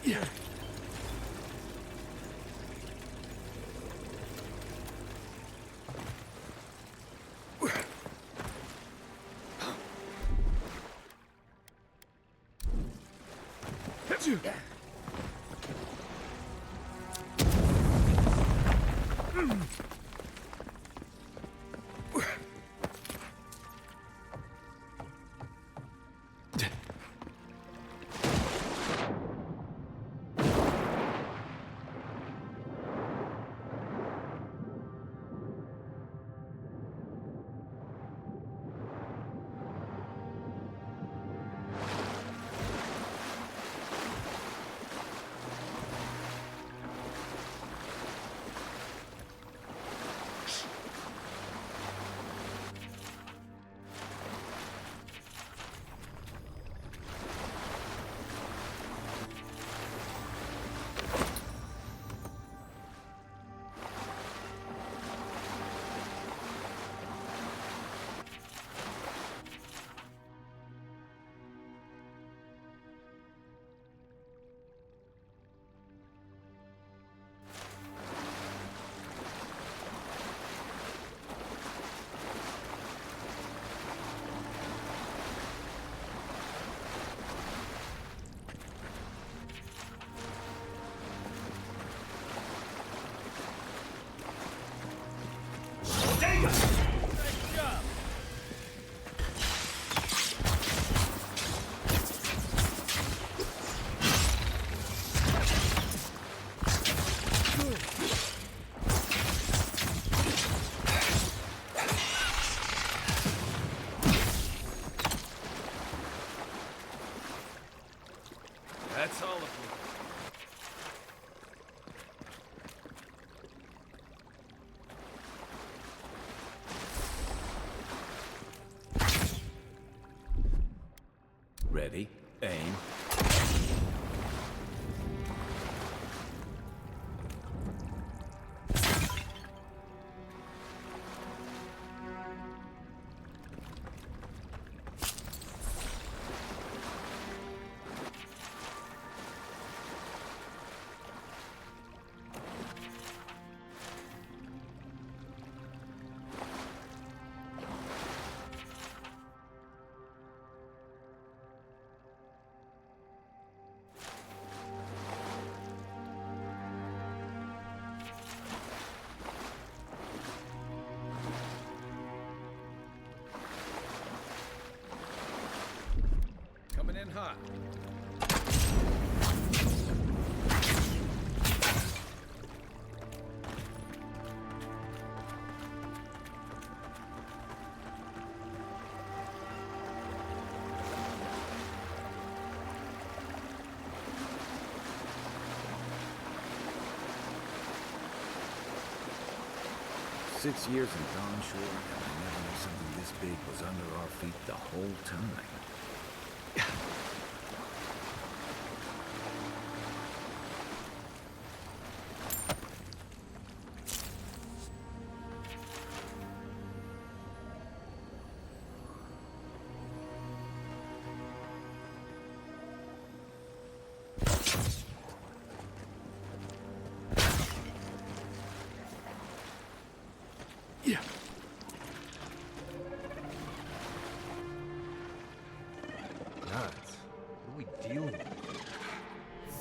Yeah. time. Six years in Dawn Shore, and I never knew something this big was under our feet the whole time.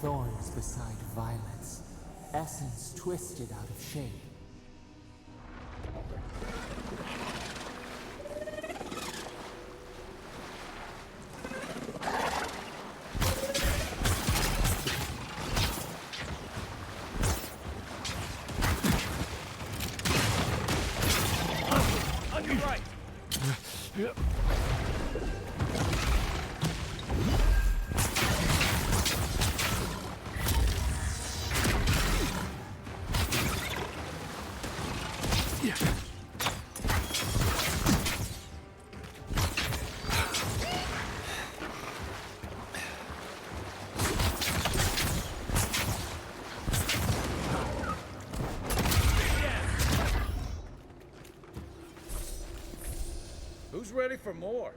Thorns beside violets, essence twisted out of shape. On your right. Yep. Who's ready for more?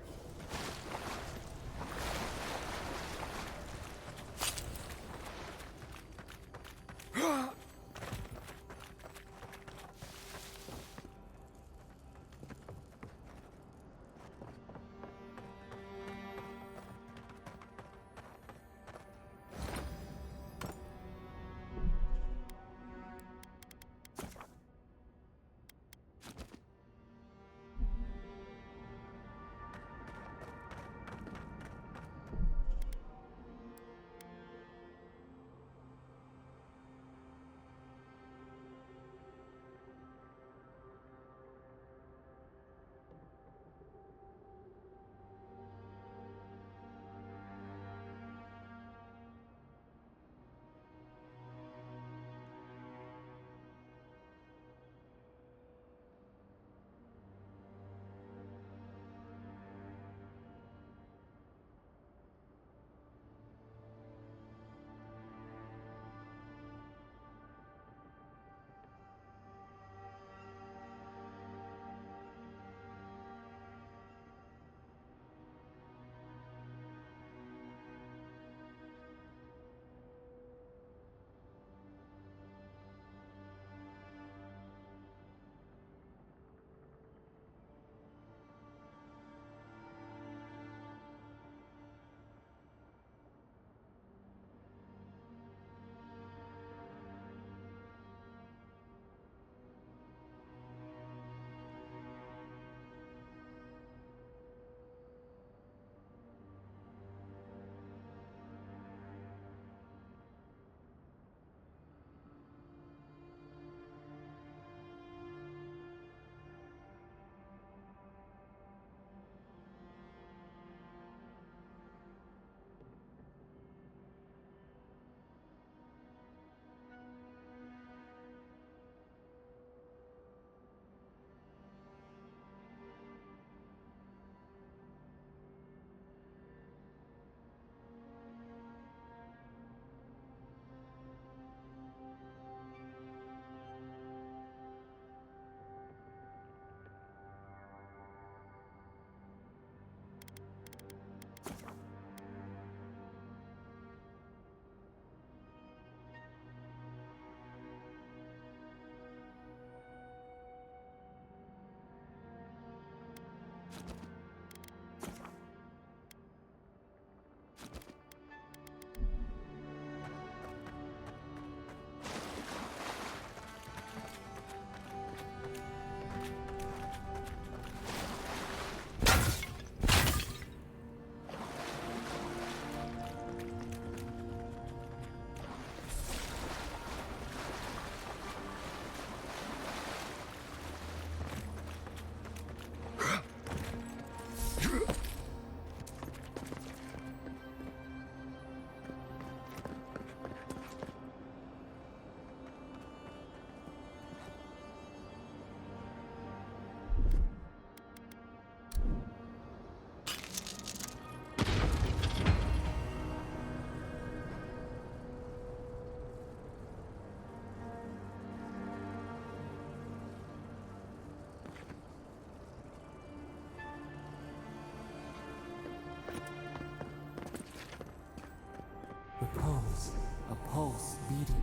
ears, a pulse beating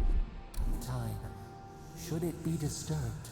of time. Should it be disturbed?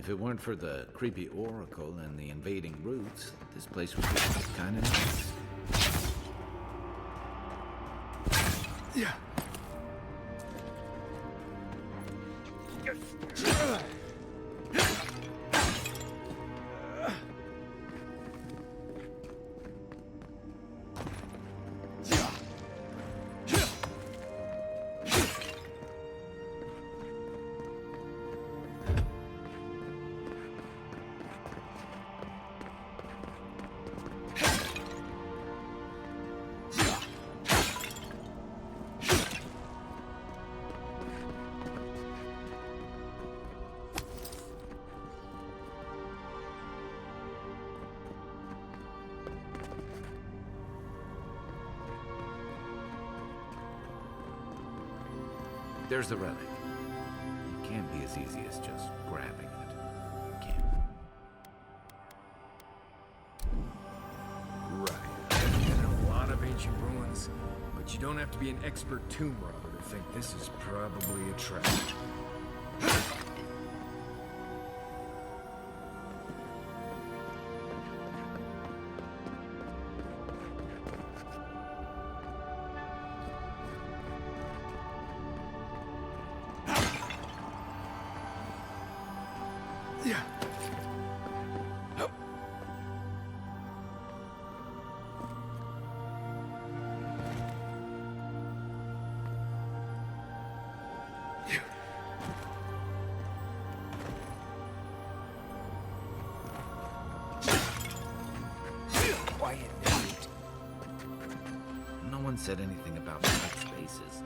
If it weren't for the creepy oracle and the invading roots, this place would be kind of nice. Yeah. There's the relic. It can't be as easy as just grabbing it. Right. Been a lot of ancient ruins, but you don't have to be an expert tomb robber to think this is probably a trap. No one said anything about tight spaces.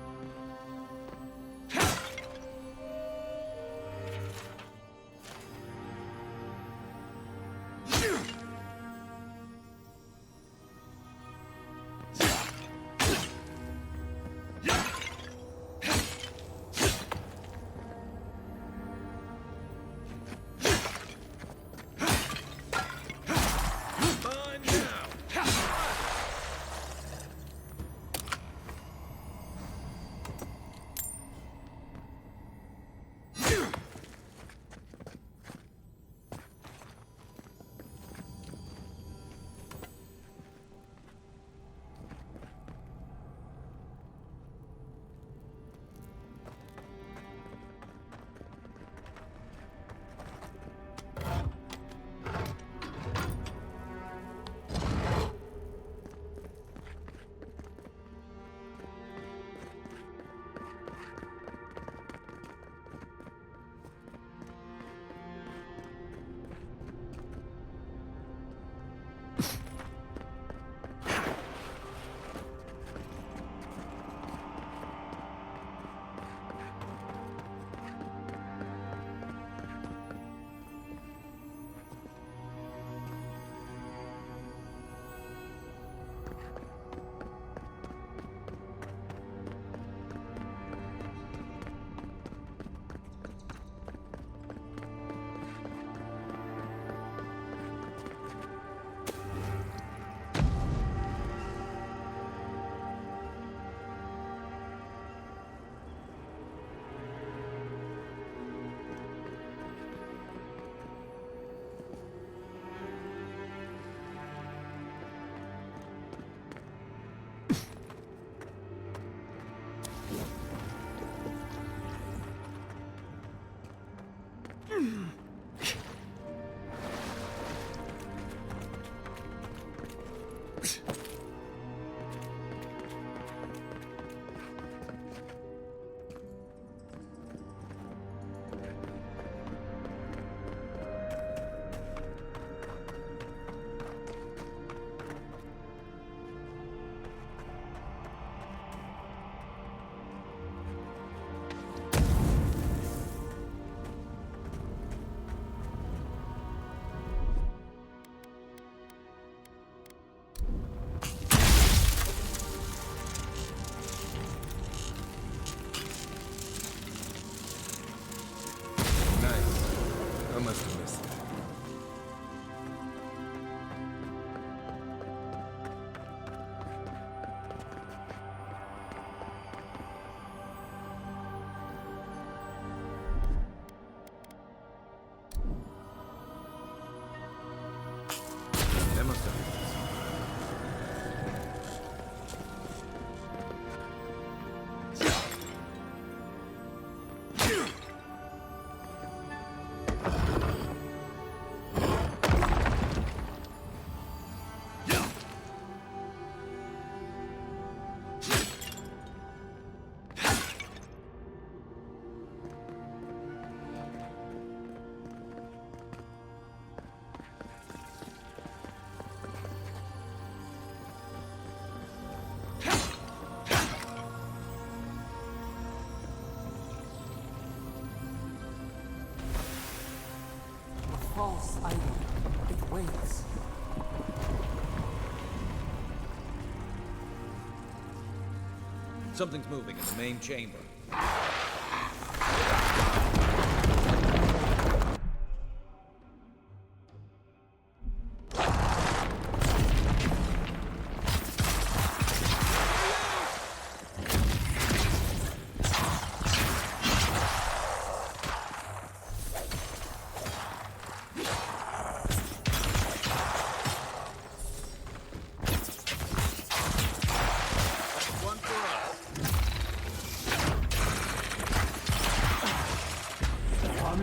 must have missed that. That must have been false item. It waits. Something's moving in the main chamber.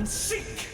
Seek!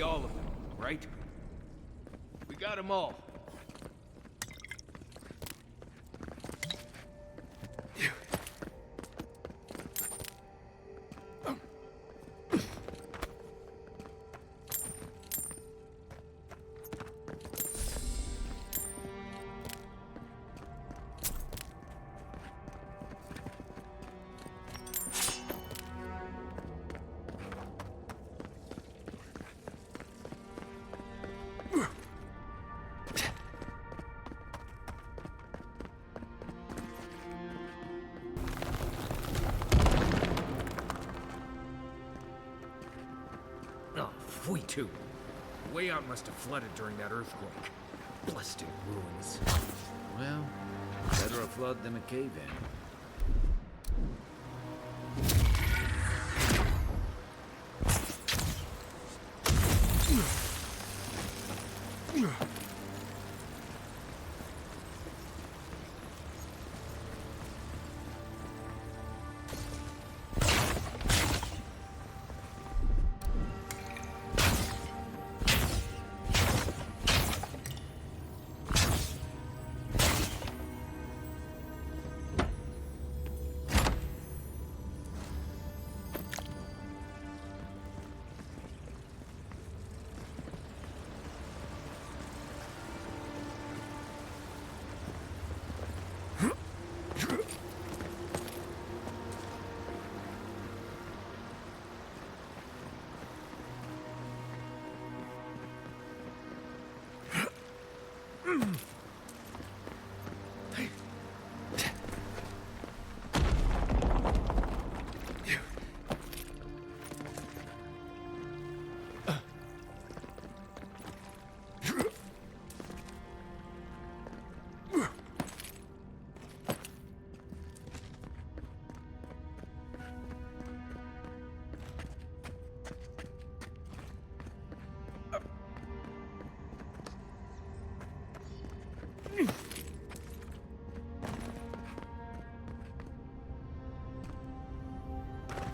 All of them, right? We got them all. We too. The way out must have flooded during that earthquake. Blasted ruins. Well, better a flood than a cave-in.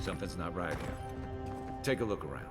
Something's not right here. Take a look around.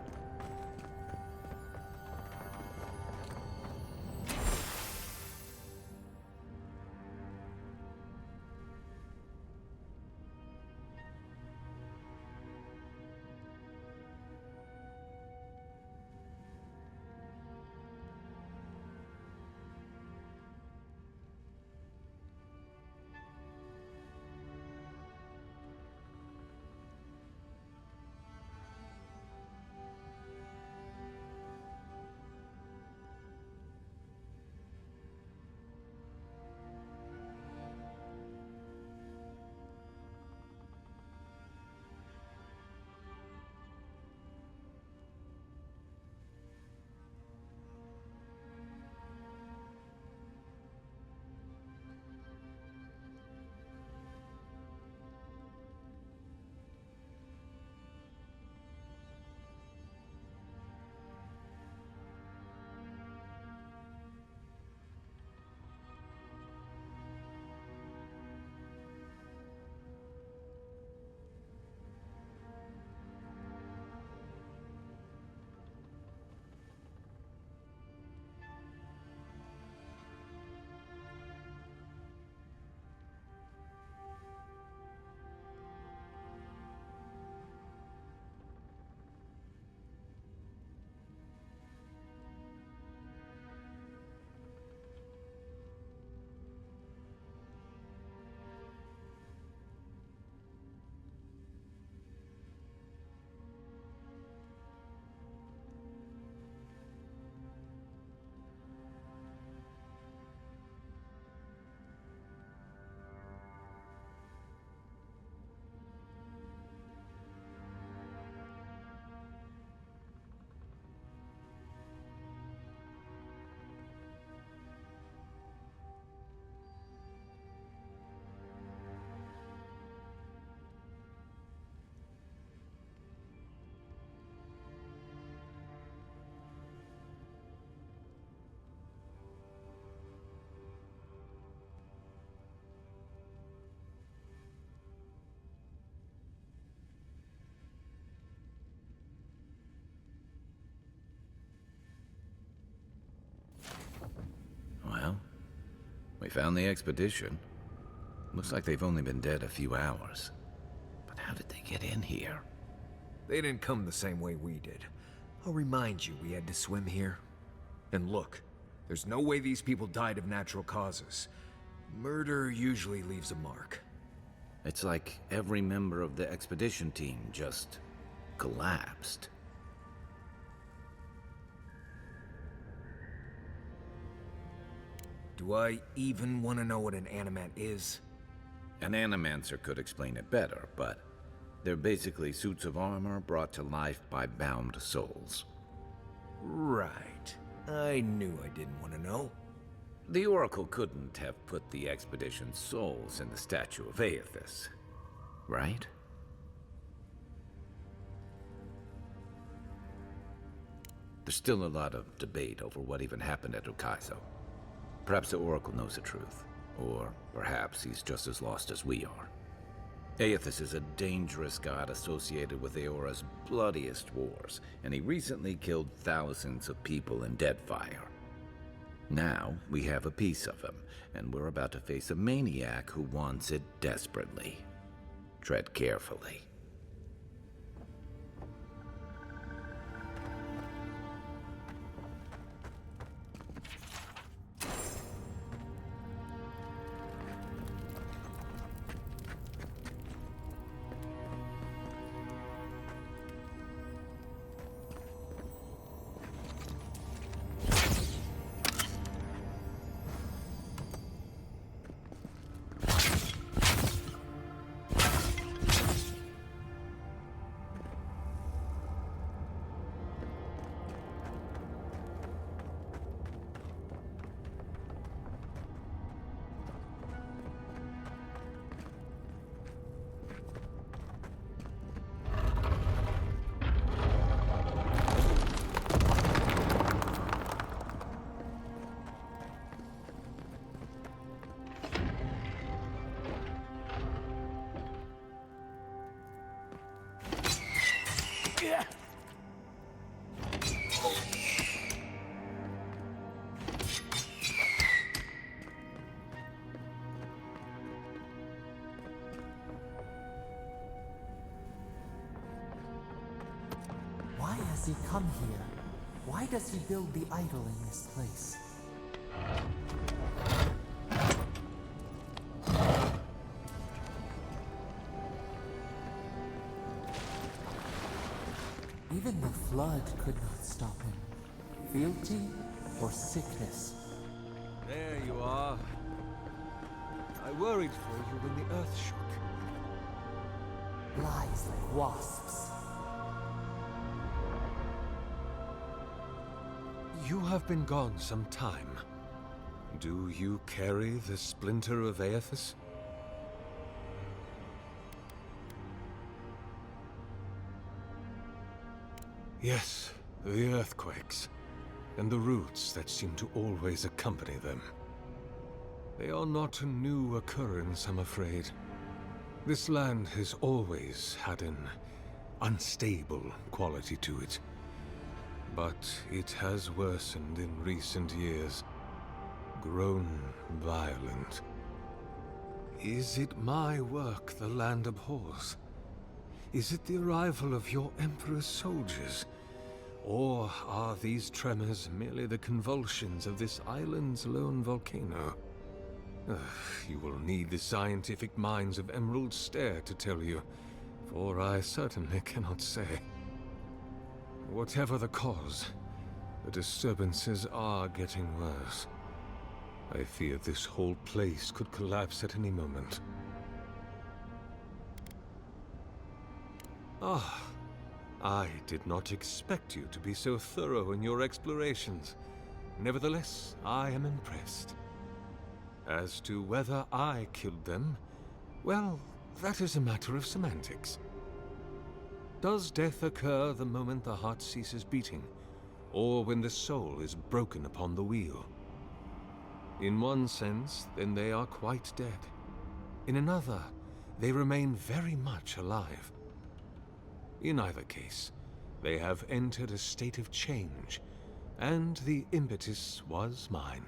Well, we found the expedition. Looks like they've only been dead a few hours. But how did they get in here? They didn't come the same way we did. I'll remind you we had to swim here. And look, there's no way these people died of natural causes. Murder usually leaves a mark. It's like every member of the expedition team just collapsed. Do I even want to know what an animat is? An animancer could explain it better, but they're basically suits of armor brought to life by bound souls. Right. I knew I didn't want to know. The Oracle couldn't have put the expedition's souls in the statue of ASUS, right? There's still a lot of debate over what even happened at Ukaizo. Perhaps the Oracle knows the truth, or perhaps he's just as lost as we are. ASUS is a dangerous god associated with Eora's bloodiest wars, and he recently killed thousands of people in Deadfire. Now, we have a piece of him, and we're about to face a maniac who wants it desperately. Tread carefully. come here? Why does he build the idol in this place? Even the flood could not stop him. Fealty or sickness? There you are. I worried for you when the earth shook. Lies like wasps. You have been gone some time. Do you carry the splinter of Aethys? Yes, the earthquakes, and the roots that seem to always accompany them. They are not a new occurrence, I'm afraid. This land has always had an unstable quality to it. But it has worsened in recent years, grown violent. Is it my work the land abhors? Is it the arrival of your Emperor's soldiers? Or are these tremors merely the convulsions of this island's lone volcano? You will need the scientific minds of Emerald Stair to tell you, for I certainly cannot say. Whatever the cause, the disturbances are getting worse. I fear this whole place could collapse at any moment. Ah, I did not expect you to be so thorough in your explorations. Nevertheless, I am impressed. As to whether I killed them, well, that is a matter of semantics. Does death occur the moment the heart ceases beating, or when the soul is broken upon the wheel? In one sense, then they are quite dead. In another, they remain very much alive. In either case, they have entered a state of change, and the impetus was mine.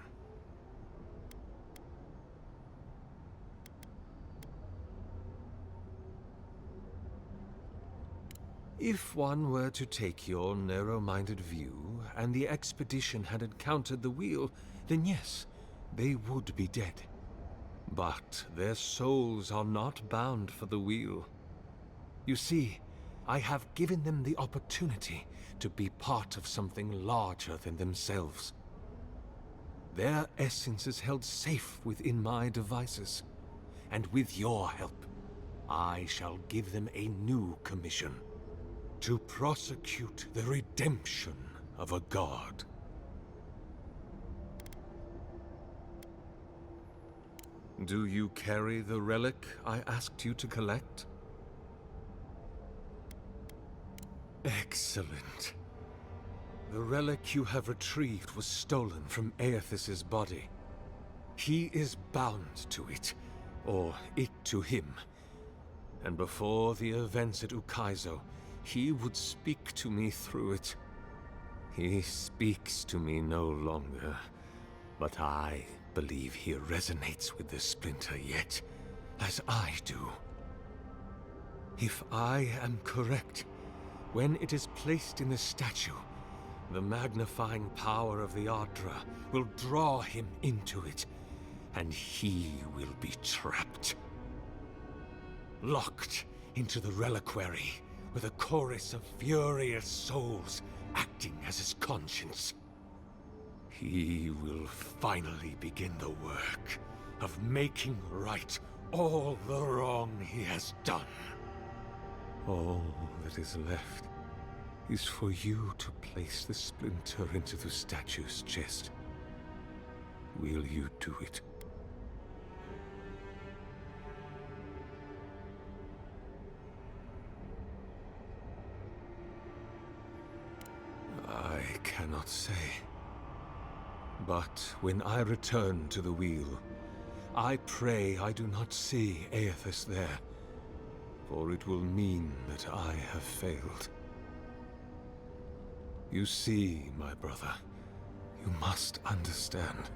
If one were to take your narrow-minded view, and the expedition had encountered the wheel, then yes, they would be dead. But their souls are not bound for the wheel. You see, I have given them the opportunity to be part of something larger than themselves. Their essence is held safe within my devices, and with your help, I shall give them a new commission. To prosecute the redemption of a god. Do you carry the relic I asked you to collect? Excellent. The relic you have retrieved was stolen from Aethys' body. He is bound to it, or it to him. And before the events at Ukaizo, he would speak to me through it. He speaks to me no longer, but I believe he resonates with the splinter yet, as I do. If I am correct, when it is placed in the statue, the magnifying power of the Ardra will draw him into it, and he will be trapped. Locked into the reliquary, with a chorus of furious souls acting as his conscience. He will finally begin the work of making right all the wrong he has done. All that is left is for you to place the splinter into the statue's chest. Will you do it? I cannot say. But when I return to the wheel, I pray I do not see Aethys there, for it will mean that I have failed. You see, my brother, you must understand.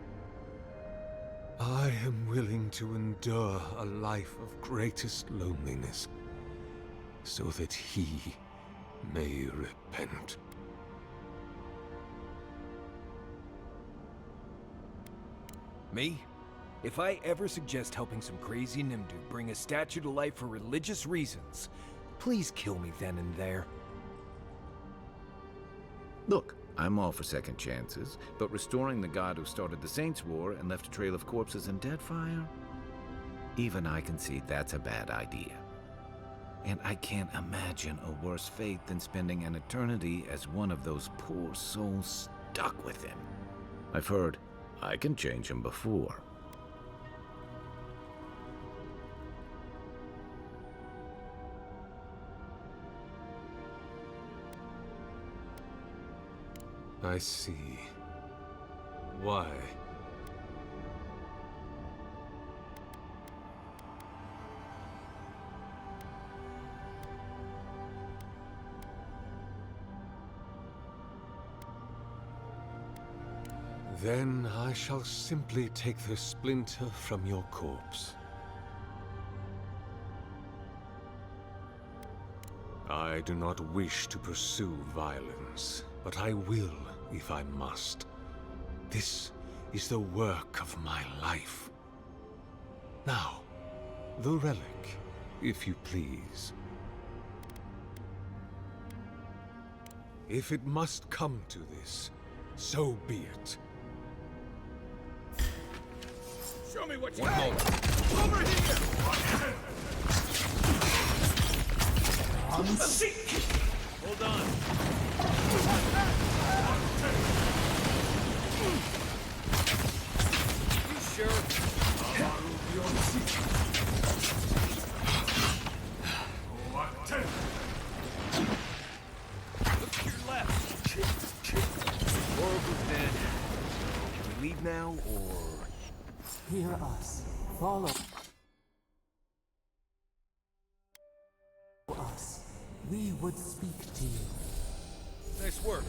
I am willing to endure a life of greatest loneliness, so that he may repent. Me? If I ever suggest helping some crazy Nimdu bring a statue to life for religious reasons, please kill me then and there. Look, I'm all for second chances, but restoring the god who started the Saints' War and left a trail of corpses and dead fire? Even I can see that's a bad idea. And I can't imagine a worse fate than spending an eternity as one of those poor souls stuck with him. I've heard I can change him before. I see. Why? Then I shall simply take the splinter from your corpse. I do not wish to pursue violence, but I will if I must. This is the work of my life. Now, the relic, if you please. If it must come to this, so be it. Show me what you One got. Over here! Hold on. You sure? Look to your left. Oracle's dead. Can we leave now, or...? Hear us. Follow us. We would speak to you. Nice work.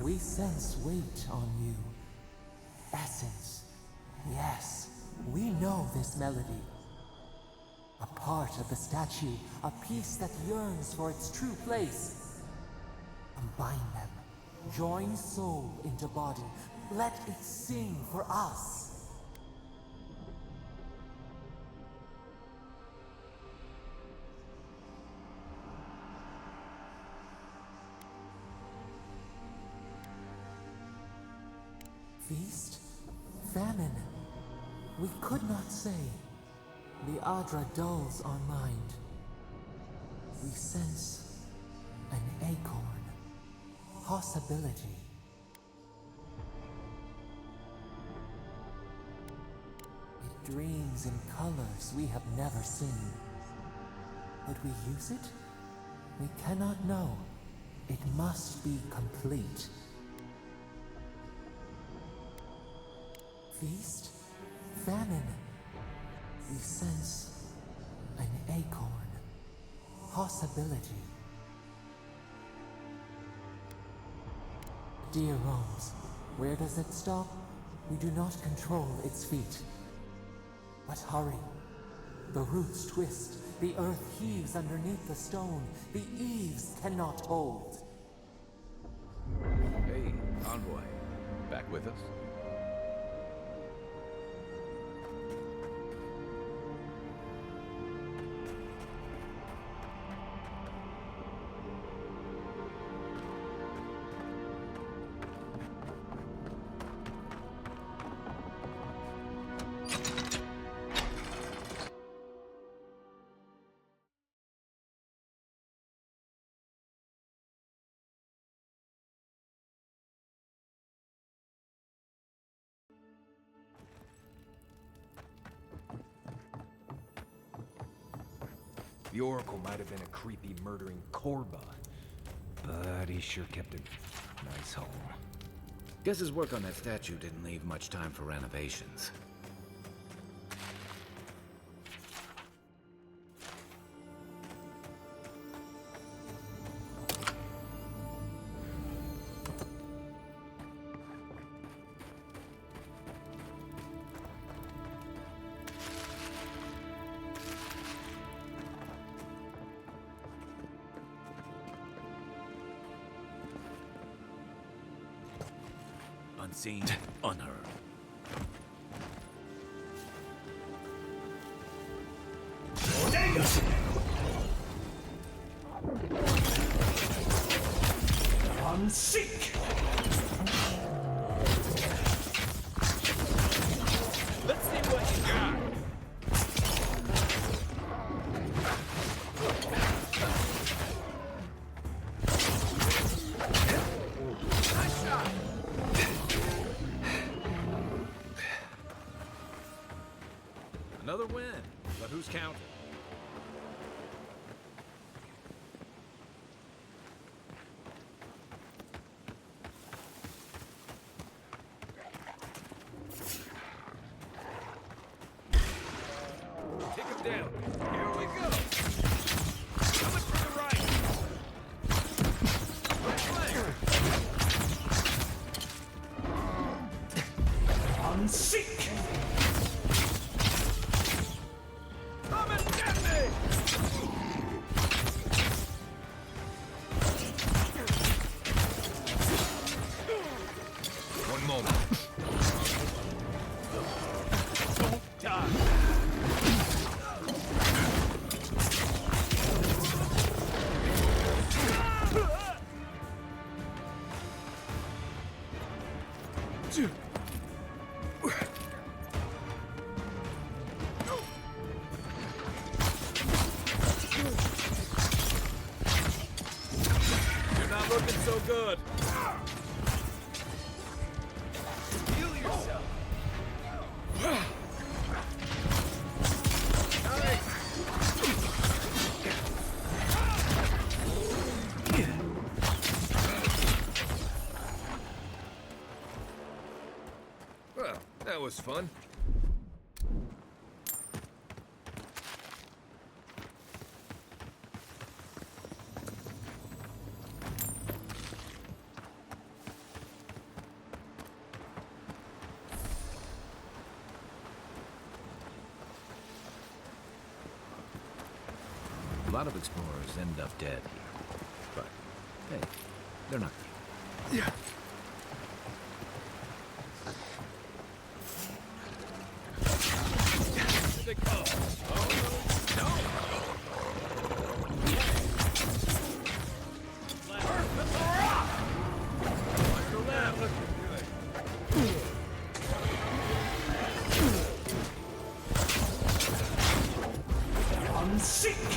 We sense weight on you. Essence. Yes, we know this melody. A part of the statue, a piece that yearns for its true place. Combine them. Join soul into body. Let it sing for us. Feast? Famine? We could not say. The Adra dulls our mind. We sense an acorn. Possibility. It dreams in colors we have never seen. Would we use it? We cannot know. It must be complete. Feast? Famine? We sense an acorn. Possibility. Dear Rome's, where does it stop? We do not control its feet. But hurry. The roots twist. The earth heaves underneath the stone. The eaves cannot hold. Hey, Envoy. Back with us? The Oracle might have been a creepy, murdering Korba, but he sure kept a nice home. Guess his work on that statue didn't leave much time for renovations. unseen, unheard. Unseek! Let's see what you got. Nice shot. Another win, but who's counting? Take him down. Here we go. Coming from the right. Right flank. Unseek! Come and get me! One moment. Don't die! You're not looking so good. Heal yourself. Well, that was fun. A lot of explorers end up dead here. But, hey, they're not. Yeah. Here they come. Oh, no. Perfect. Watch the left. Unseek!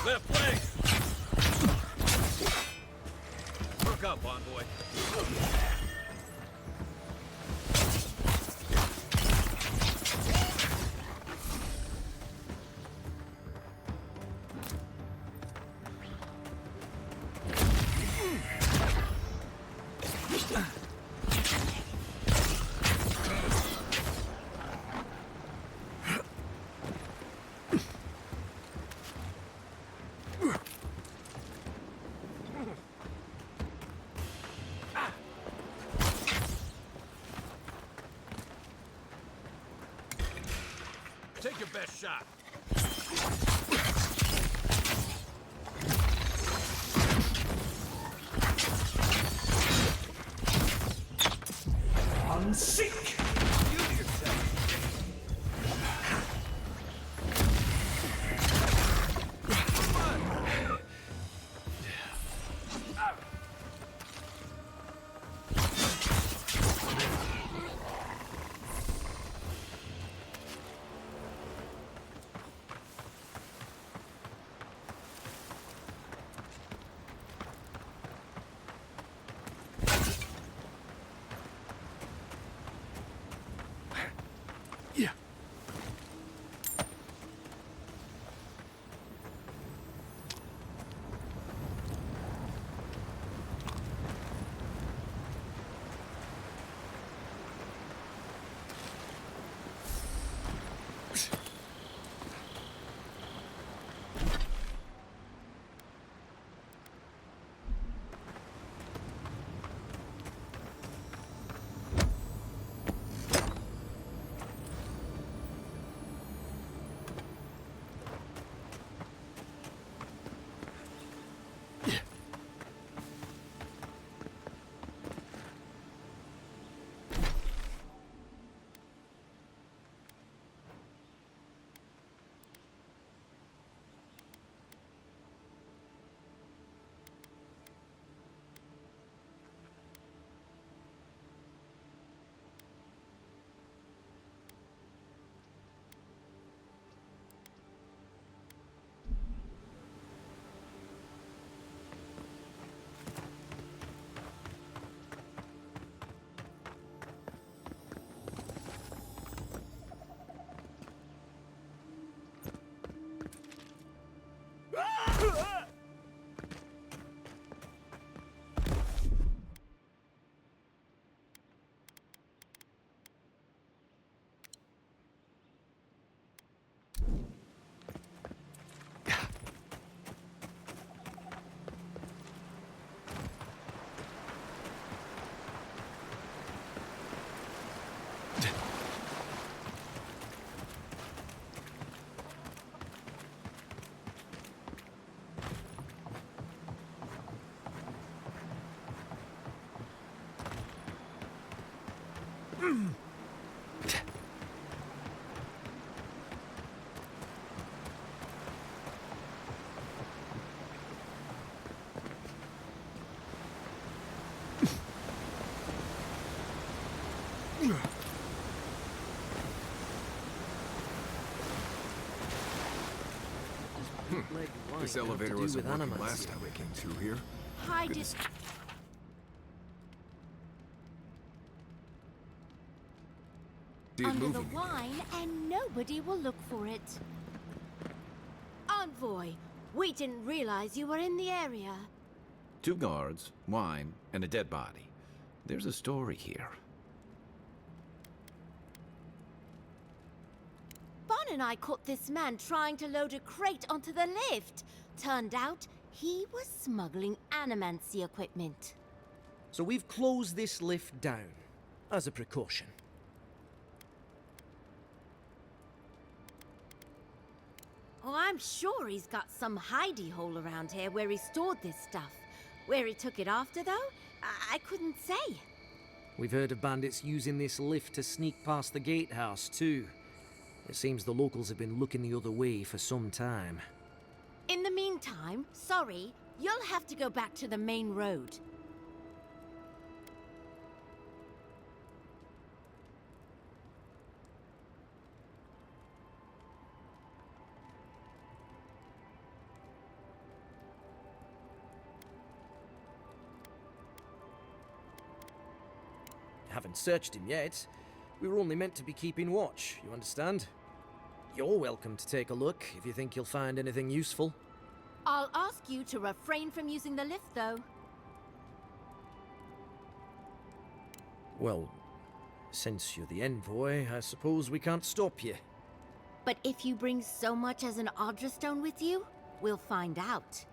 Left flank. Hook up, envoy. Take your best shot. Unseek! Heal yourself. Yeah. bootleg wine This got to elevator do wasn't with working animacy? last time I came through here. Hide Goodness. it. See it Under the moving. wine, and nobody will look for it. Envoy, we didn't realize you were in the area. 2 guards, wine, and a dead body. There's a story here. Bon and I caught this man trying to load a crate onto the lift. Turned out, he was smuggling animancy equipment. So we've closed this lift down, as a precaution. Oh, I'm sure he's got some hidey hole around here where he stored this stuff. Where he took it after, though, I couldn't say. We've heard of bandits using this lift to sneak past the gatehouse, too. It seems the locals have been looking the other way for some time. In the meantime, sorry, you'll have to go back to the main road. Haven't searched him yet. We were only meant to be keeping watch, you understand? You're welcome to take a look if you think you'll find anything useful. I'll ask you to refrain from using the lift, though. Well, since you're the envoy, I suppose we can't stop you. But if you bring so much as an Audra stone with you, we'll find out.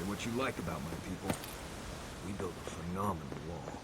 What you like about my people. We built a phenomenal wall.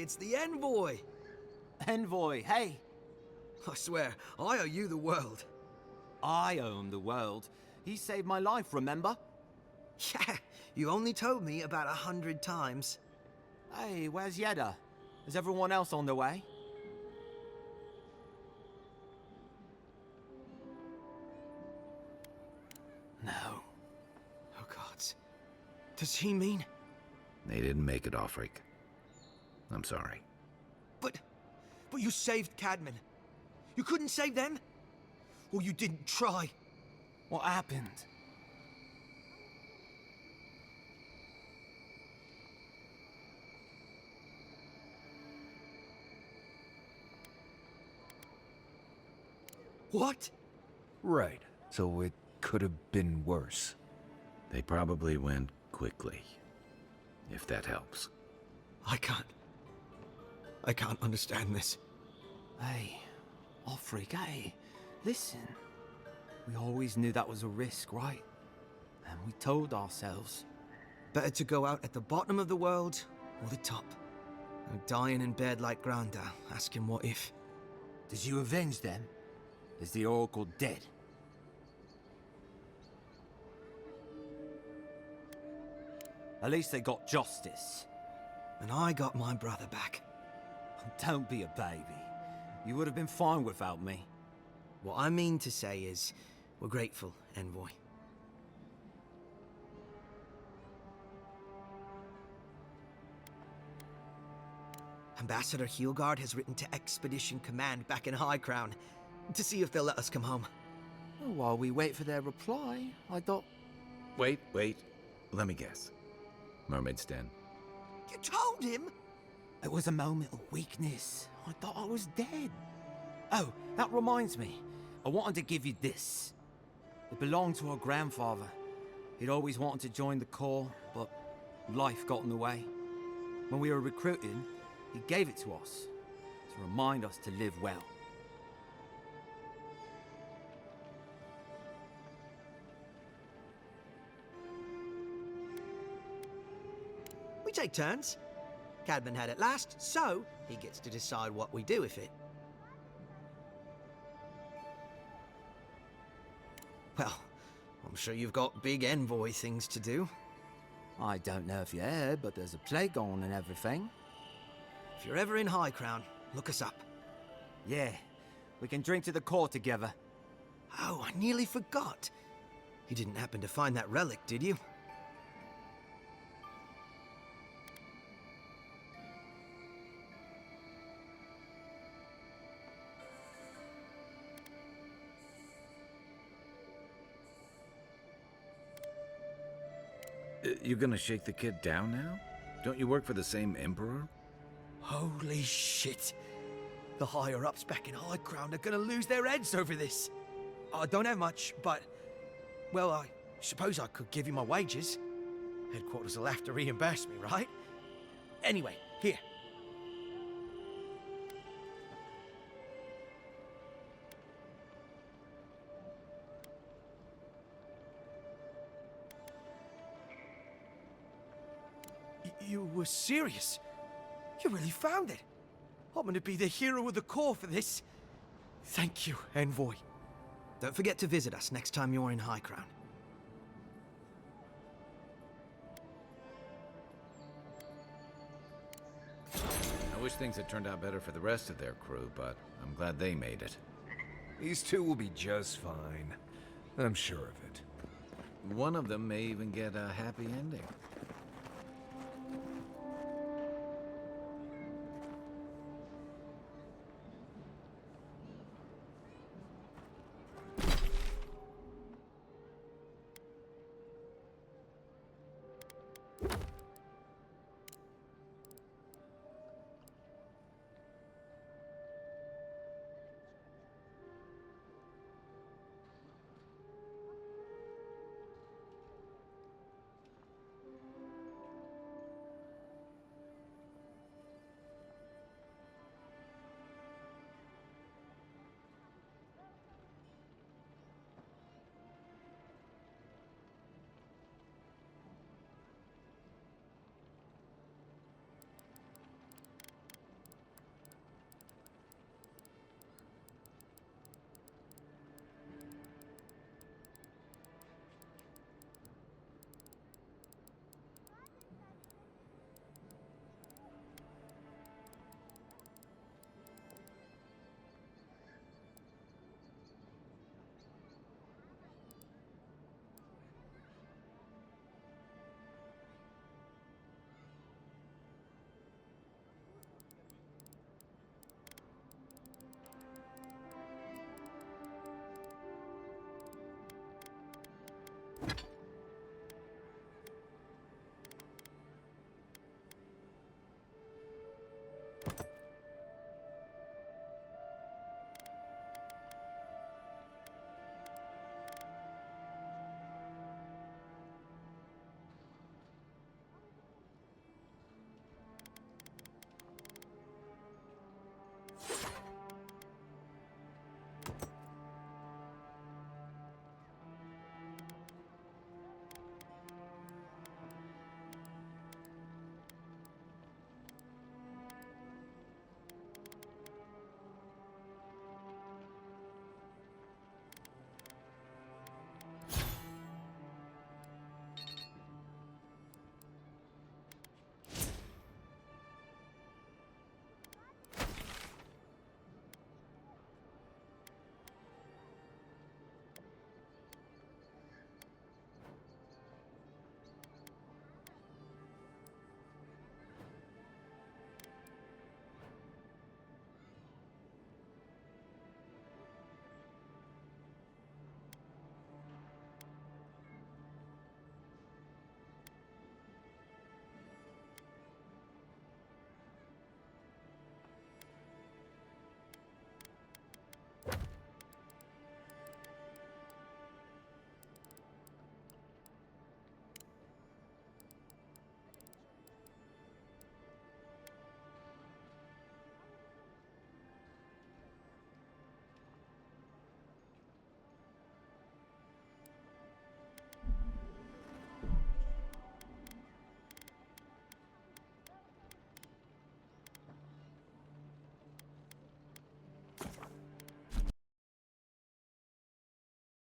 it's the Envoy! Envoy, hey! I swear, I owe you the world. I owe him the world. He saved my life, remember? Yeah, you only told me about 100 times. Hey, where's Yeda? Is everyone else on the way? No. Oh, God. Does he mean... They didn't make it, Offric. I'm sorry. But you saved Cadman. You couldn't save them? Or you didn't try? What happened? What? Right. So it could have been worse. They probably went quickly. If that helps. I can't understand this. Hey, Offric, hey, listen. We always knew that was a risk, right? And we told ourselves. Better to go out at the bottom of the world or the top. No dying in bed like Granda, asking what if. Did you avenge them? Is the Oracle dead? At least they got justice. And I got my brother back. Don't be a baby. You would have been fine without me. What I mean to say is, we're grateful, Envoy. Ambassador Heelguard has written to Expedition Command back in High Crown to see if they'll let us come home. Well, while we wait for their reply, I thought... Wait. Let me guess. Mermaid's Den. You told him? It was a moment of weakness. I thought I was dead. Oh, that reminds me. I wanted to give you this. It belonged to our grandfather. He'd always wanted to join the Corps, but life got in the way. When we were recruiting, he gave it to us to remind us to live well. We take turns. Cadman had it last, so he gets to decide what we do with it. Well, I'm sure you've got big Envoy things to do. I don't know if you heard, but there's a plague on and everything. If you're ever in High Crown, look us up. Yeah, we can drink to the Corps together. Oh, I nearly forgot. You didn't happen to find that relic, did you? You gonna shake the kid down now? Don't you work for the same Emperor? Holy shit. The higher-ups back in High Crown are gonna lose their heads over this. I don't have much, but... well, I suppose I could give you my wages. Headquarters will have to reimburse me, right? Anyway, here. You were serious? You really found it? I'm gonna be the hero of the Corps for this. Thank you, Envoy. Don't forget to visit us next time you're in High Crown. I wish things had turned out better for the rest of their crew, but I'm glad they made it. These two will be just fine. I'm sure of it. One of them may even get a happy ending.